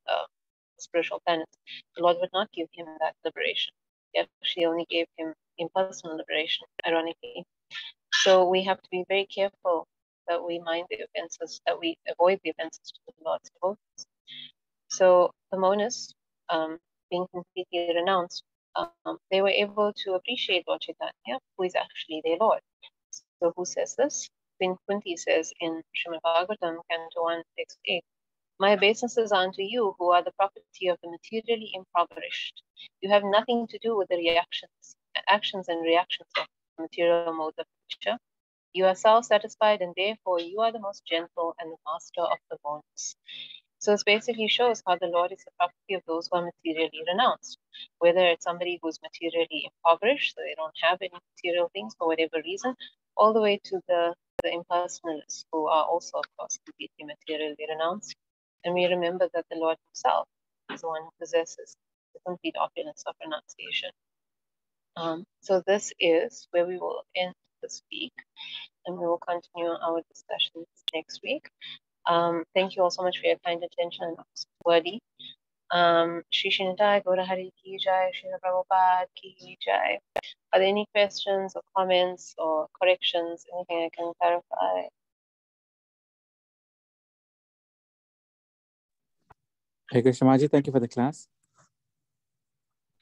[SPEAKER 1] spiritual planets, the Lord would not give him that liberation. He actually only gave him impersonal liberation, ironically. So we have to be very careful that we mind the offenses, that we avoid the offenses to the Lord's devotees. So the monists, being completely renounced, they were able to appreciate Lord Caitanya, who is actually their Lord. So who says this? Queen Kunti says in Srimad Bhagavatam, Canto 1, Text 8, my obeisances are unto you who are the property of the materially impoverished. You have nothing to do with the actions and reactions of the material mode of nature. You are self-satisfied and therefore you are the most gentle and the master of the modes. So it basically shows how the Lord is the property of those who are materially renounced, whether it's somebody who's materially impoverished, so they don't have any material things for whatever reason, all the way to the impersonalists who are also, of course, completely materially renounced. And we remember that the Lord himself is the one who possesses the complete opulence of renunciation. So this is where we will end this week, and we will continue our discussions next week. Thank you all so much for your kind attention and hospitality. Shri Shintai, Gaura Hari Ki Jai, Shri Prabhupada Ki Jai. Are there any questions or comments or corrections, anything I can clarify?
[SPEAKER 2] Hey Krishna Maji, thank you for the class.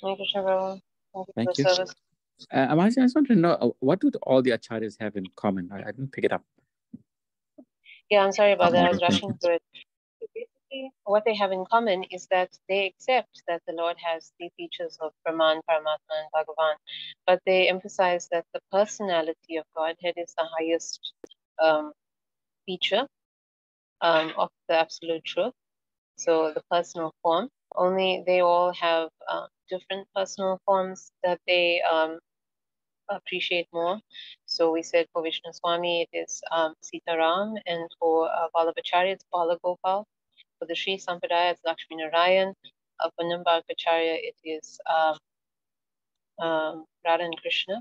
[SPEAKER 1] Thank you, Krishna Prabhu.
[SPEAKER 2] Thank you. Maji, I just want to know, what do all the acharyas have in common? I didn't pick it up.
[SPEAKER 1] Yeah, I'm sorry about that. I was rushing through it. Basically, what they have in common is that they accept that the Lord has the features of Brahman, Paramatma, and Bhagavan, but they emphasize that the personality of Godhead is the highest feature of the absolute truth. So the personal form. Only they all have different personal forms that they appreciate more. So we said for Vishnu Swami it is Sitaram, and for Vallabhacharya it's Balagopal. For the Sri Sampradaya it's Lakshmi Narayan. For Nimbarkacharya it is Radha and Krishna.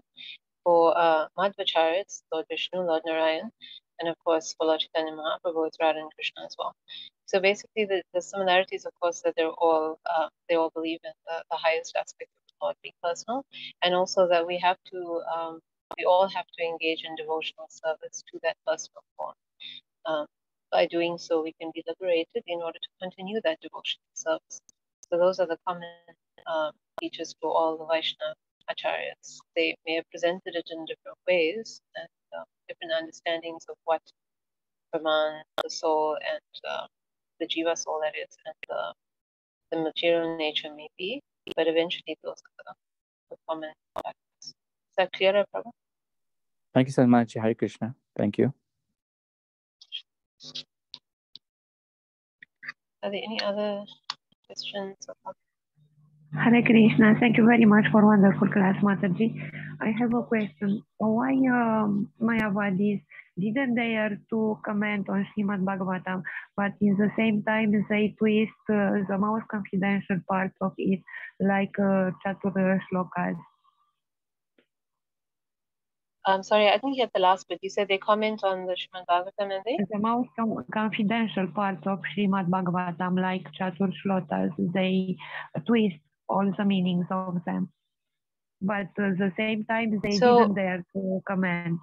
[SPEAKER 1] For Madhvacharya it's Lord Vishnu, Lord Narayan. And of course for Lord Chaitanya Mahaprabhu it's Radha and Krishna as well. So basically the similarities, of course, that they all believe in the highest aspect of the Lord being personal, and also that we all have to engage in devotional service to that personal form. By doing so, we can be liberated in order to continue that devotional service. So those are the common features for all the Vaishnava acharyas. They may have presented it in different ways and different understandings of what Brahman, the soul, and the jiva soul, that is, and the material nature may be, but eventually those are the common factors. Is that clearer, Prabhu?
[SPEAKER 2] Thank you so much, Hare Krishna. Thank you.
[SPEAKER 1] Are there any other questions?
[SPEAKER 3] Hare Krishna. Thank you very much for wonderful class, Mataji. I have a question. Why Mayavadis didn't dare to comment on Srimad Bhagavatam, but in the same time they twist the most confidential parts of it, like Chatur Shlokas?
[SPEAKER 1] I'm sorry, I didn't get the last bit. You said they comment on the Srimad Bhagavatam and they?
[SPEAKER 3] The most confidential parts of Srimad Bhagavatam, like Chatur Shlokas, they twist all the meanings of them. But at the same time, they didn't dare to comment.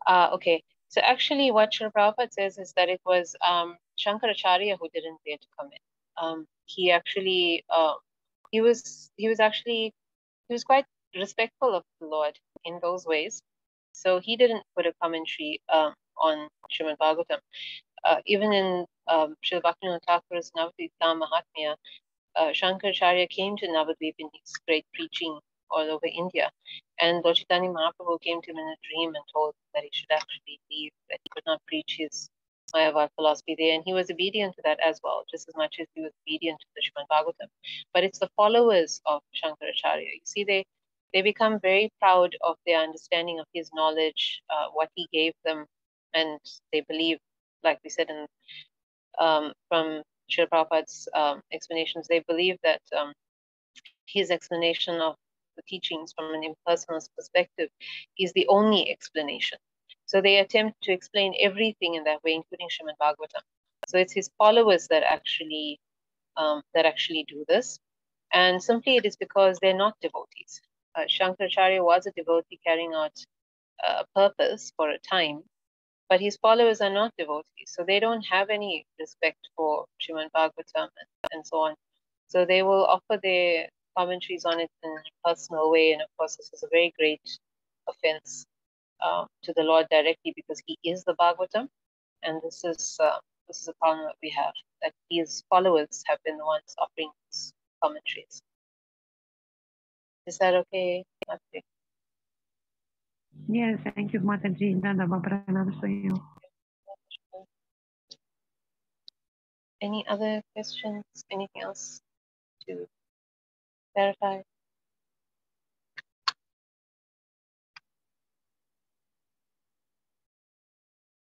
[SPEAKER 1] Okay. So actually what Srila Prabhupada says is that it was Shankaracharya who didn't dare to comment. He actually, he was quite respectful of the Lord in those ways. So he didn't put a commentary on Srimad Bhagavatam. Even in Srila Bhaktivinoda Thakur's Navadvip Mahatmya, Shankaracharya came to Navadvip in his great preaching all over India. And Lord Caitanya Mahaprabhu came to him in a dream and told him that he should actually leave, that he could not preach his Mayavad philosophy there. And he was obedient to that as well, just as much as he was obedient to the Srimad Bhagavatam. But it's the followers of Shankaracharya. You see, they become very proud of their understanding of his knowledge, what he gave them, and they believe, like we said in from Srila Prabhupada's explanations, they believe that his explanation of the teachings from an impersonalist perspective is the only explanation. So they attempt to explain everything in that way, including Srimad Bhagavatam. So it's his followers that actually do this, and simply it is because they're not devotees. Shankaracharya was a devotee carrying out a purpose for a time, but his followers are not devotees, so they don't have any respect for Srimad Bhagavatam and so on. So they will offer their commentaries on it in a personal way, and of course this is a very great offense to the Lord directly, because he is the Bhagavatam, and this is a problem that we have, that his followers have been the ones offering these commentaries. Is that okay? Okay.
[SPEAKER 3] Yes, thank you, Mataji. Dandava pranam to you.
[SPEAKER 1] Any other questions? Anything else to clarify?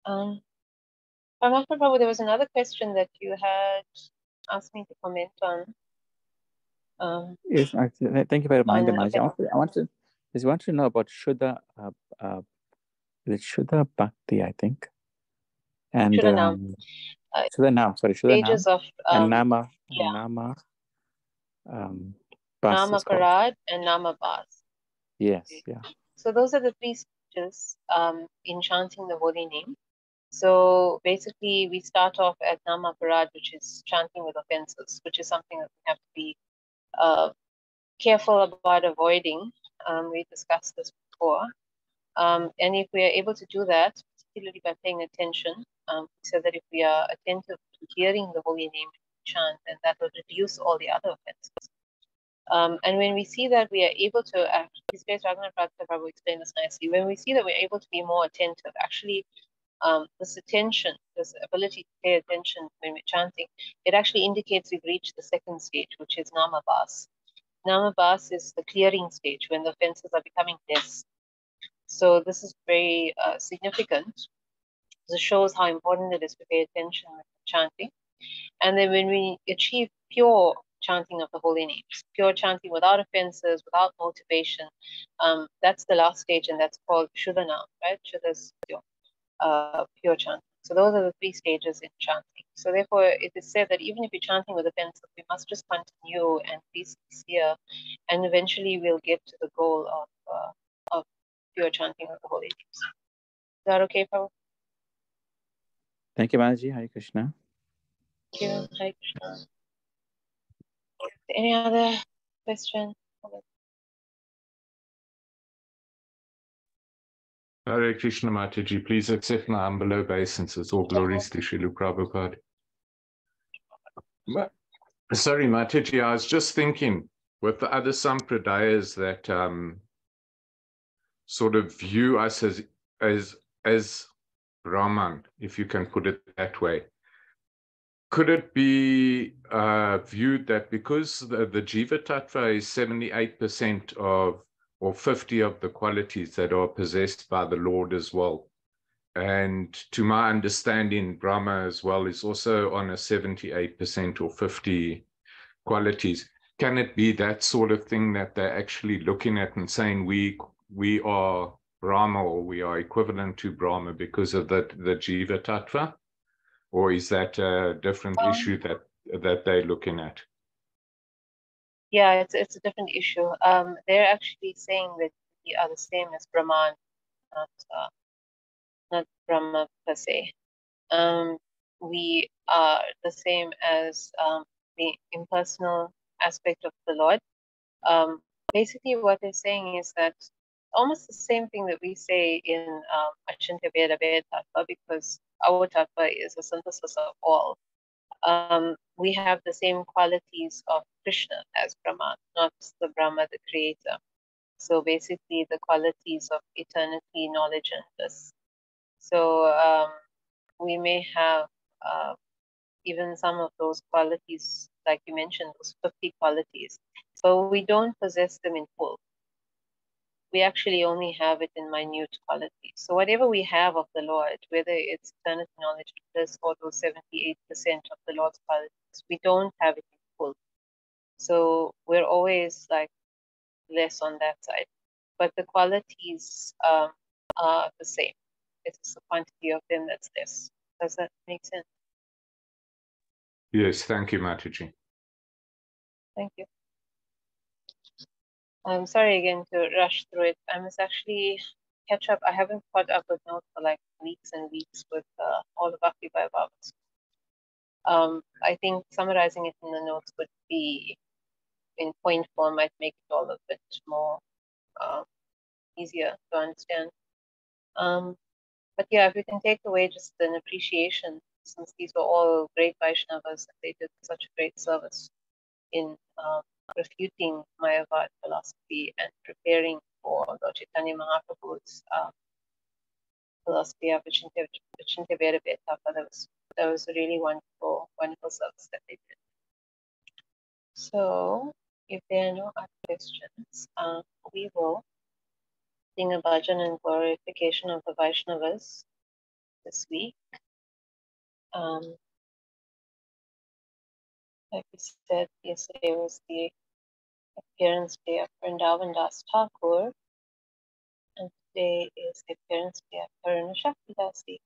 [SPEAKER 1] Paramahansa Prabhu, there was another question that you had asked me to comment on.
[SPEAKER 2] Yes, thank you for reminding me. I want to know about Shuddha, is it Shuddha Bhakti, I think, and
[SPEAKER 1] Shuddhanam.
[SPEAKER 2] Shuddhanam
[SPEAKER 1] Of
[SPEAKER 2] and Nama, Bas
[SPEAKER 1] Nama Parad and Nama Bas.
[SPEAKER 2] Yes, yeah.
[SPEAKER 1] So those are the three stages in chanting the holy name. So basically, we start off at Nama Parad, which is chanting with offenses, which is something that we have to be careful about avoiding. We discussed this before. And if we are able to do that, particularly by paying attention, so that if we are attentive to hearing the holy name chant, then that will reduce all the other offenses. And when we see that we are able to, His Grace Raghunath Prabhu explained this nicely, when we see that we're able to be more attentive, actually, this attention, this ability to pay attention when we're chanting, it actually indicates we've reached the second stage, which is Namabhas. Namabhas is the clearing stage, when the offenses are becoming less. So this is very significant. This shows how important it is to pay attention when chanting. And then when we achieve pure chanting of the holy names, pure chanting without offenses, without motivation, that's the last stage, and that's called Shuddhana, right? Shuddha is pure chanting. So those are the three stages in chanting. So therefore, it is said that even if you're chanting with offenses, we must just continue and be sincere, and eventually we'll get to the goal of pure chanting of the holy names. Is that okay, Prabhu?
[SPEAKER 2] Thank you, Mataji. Hare Krishna.
[SPEAKER 1] Thank you. Hare Krishna. Any other question?
[SPEAKER 4] Hare Krishna, Mataji. Please accept my humble obeisances. All glories to Srila Prabhupada. Sorry, Mataji, I was just thinking with the other sampradayas that sort of view us as Brahman, if you can put it that way. could it be viewed that because the Jiva Tattva is 78% of, or 50 of the qualities that are possessed by the Lord as well? And to my understanding, Brahma as well is also on a 78% or 50 qualities. Can it be that sort of thing that they're actually looking at and saying we are Brahma, or we are equivalent to Brahma because of the Jiva Tattva? Or is that a different issue that they're looking at?
[SPEAKER 1] Yeah, it's a different issue. They're actually saying that we are the same as Brahman, not Brahma per se. We are the same as the impersonal aspect of the Lord. Basically, what they're saying is that almost the same thing that we say in Achintya Veda Tattva, because our Tattva is a synthesis of all. We have the same qualities of Krishna as Brahman, not the Brahma, the creator. So basically, the qualities of eternity, knowledge, and bliss. So we may have even some of those qualities, like you mentioned, those 50 qualities, but we don't possess them in full. We actually only have it in minute qualities. So whatever we have of the Lord, whether it's eternity, knowledge, bliss, or those 78% of the Lord's qualities, we don't have it in full. So we're always like less on that side. But the qualities are the same. It's the quantity of them that's less. Does that make sense?
[SPEAKER 4] Yes, thank you, Mataji.
[SPEAKER 1] Thank you. I'm sorry again to rush through it. I must actually catch up. I haven't caught up with notes for like weeks and weeks with all the Bhakti Vaibhavas. I think summarizing it in the notes would be in point form might make it all a bit more easier to understand. But yeah, if we can take away just an appreciation, since these were all great Vaishnavas, they did such a great service in refuting Mayavad philosophy and preparing for Lord Caitanya Mahaprabhu's philosophy of Achintya Veda Tattva. That was a really wonderful service that they did. So, if there are no other questions, we will sing a bhajan and glorification of the Vaishnavas this week. Like we said, yesterday was the appearance day of Vrindavan Das Thakur, and today is the appearance day of Karuna Shakti Dasi.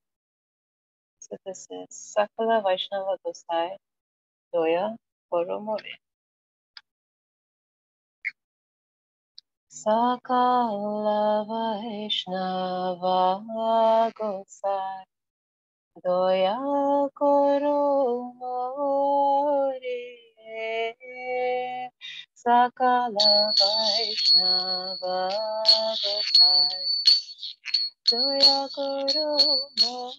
[SPEAKER 1] So this is Sakala Vaishnava Gosai Doya Koromore. Sakala Vaishnava Gosai Doya Koromore. Sakala Vaishnava Gosai Doya Koromore.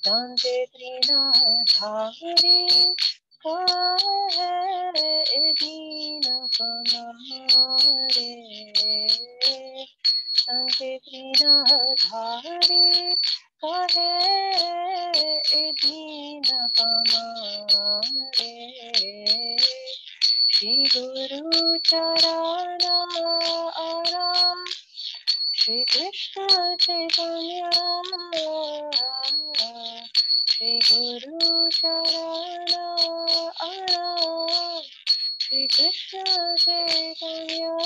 [SPEAKER 1] Dante Trina Dhari Kahe Dina Pamare. Dante Trina Dhari Kahe Dina Pamare. Shri Guru Charana Ara Shri Krishna Chaitanya Shri Guru Charana Ara Shri Krishna Chaitanya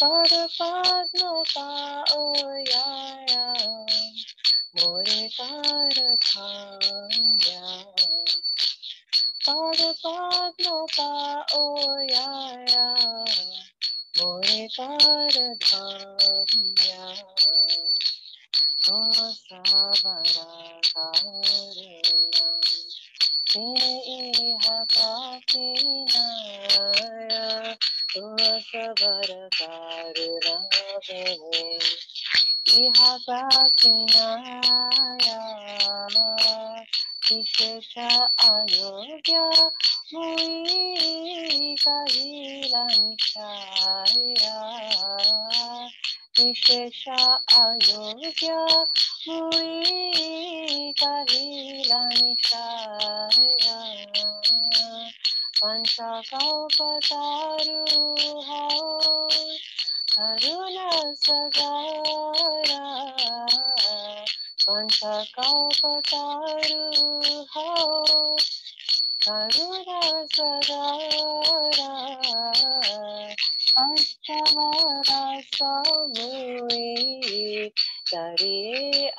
[SPEAKER 1] Pada Padma Paoyaya More Taradhanya Pada Padma Paoyaya More Taradhanya Osavara Karuna Iha Pratinaya Osavara Karuna Iha Pratinaya Vishesha Ayodhya Mui Kahila Nishaya Vishesha ayogya mui kahila nishaya Panchakalpataru hao Karuna sagara Panchakalpataru hao Karuna sagara Ashtavara samui Kari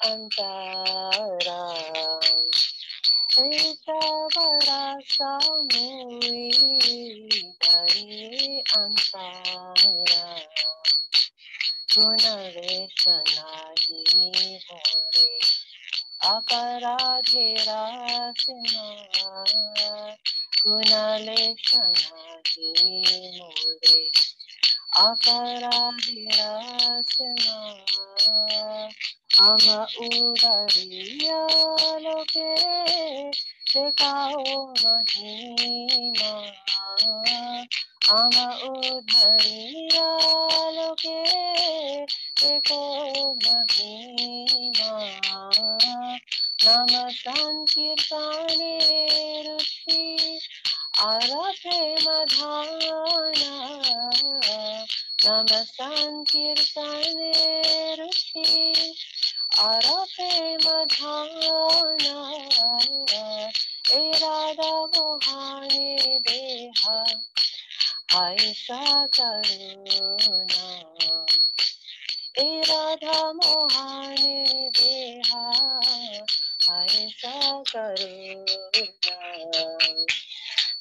[SPEAKER 1] antara Ashtavara samui Kari antara Gunaveshanahi more Akaradhira sima Gunaleshanahi more Akaradhira sima Ama udariya loke Sekao mahima Ama udariya loke Seko mahima Nama sankirtane ruchi Arate madhana Nama sankirtane ruchi Arate madhana Irada mohane deha Aisa karuna Irada mohane deha Aisa karuna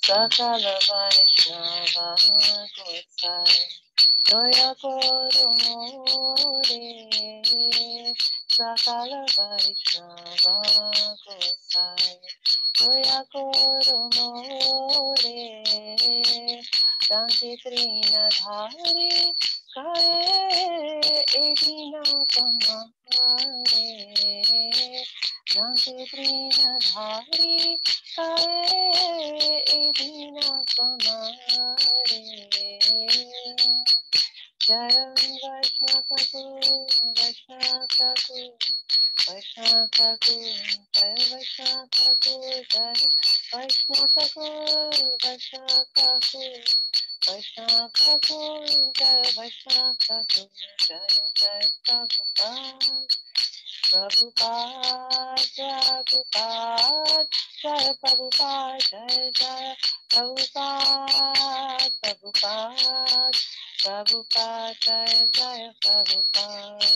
[SPEAKER 1] Sakala Vaishnava Gosai Doya Koro More Sakala Vaishnava Gosai Doya Koro More Dante Trina Dhari Kare Edina Kamare Dante Trina Dhari Kare Edina Kamare Jaya Vaishnava Vaishnava Vaishnava Jaya Vaishnava Jaya Vaishnava Vaishnava Vaishnava Jaya Vaishnava Jaya Jaya Prabhupada Prabhupada Jaya Prabhupada Jaya Jaya Prabhupada Prabhupada Prabhupada Jaya Jaya Prabhupada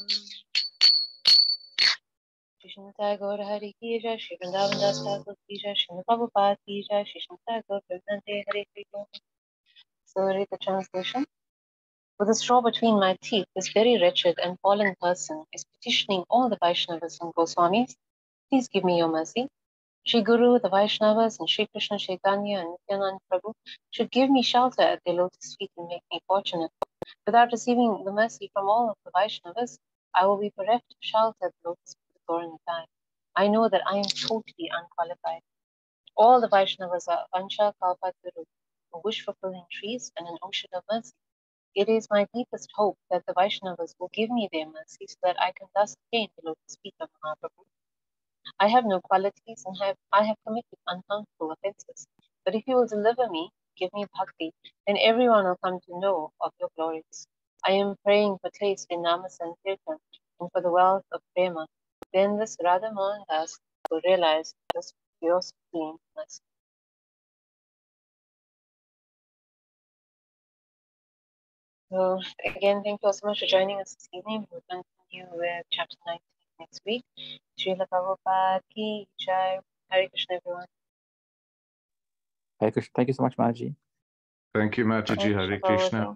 [SPEAKER 1] Krishna Tagore Hari Ki Jai Shri Vrindavan Das Thakur Ki Jai Shri Prabhupada Ki Jai Shri Tagore Presidente Hare Krishna. So read the translation. With a straw between my teeth, this very wretched and fallen person is petitioning all the Vaishnavas and Goswamis, please give me your mercy. Shri Guru, the Vaishnavas, and Shri Krishna Chaitanya and Nityanand Prabhu should give me shelter at their lotus feet and make me fortunate. Without receiving the mercy from all of the Vaishnavas, I will be bereft of shelter at the lotus feet of Gaura and die. I know that I am totally unqualified. All the Vaishnavas are Vansha Kalpataru, wish-fulfilling trees and an ocean of mercy. It is my deepest hope that the Vaishnavas will give me their mercy so that I can thus attain the lotus feet of Mahaprabhu. I have no qualities and I have committed unharmful offenses. But if you will deliver me, give me bhakti, then everyone will come to know of your glories. I am praying for taste in Nama Sankirtan and for the wealth of prema. Then this Radha Mohan Das will realize just pure supreme mercy. So again, thank you all so much for joining us this evening. We'll continue with chapter 19 next week. Srila Prabhupada Ki Jai. Hare Krishna, everyone.
[SPEAKER 2] Hare Krishna. Thank you so much, Maji.
[SPEAKER 4] Thank you, Mataji. Hare Krishna.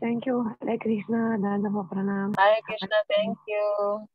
[SPEAKER 3] Thank you. Hare Krishna. Dandava Pranam.
[SPEAKER 1] Hare Krishna, thank you.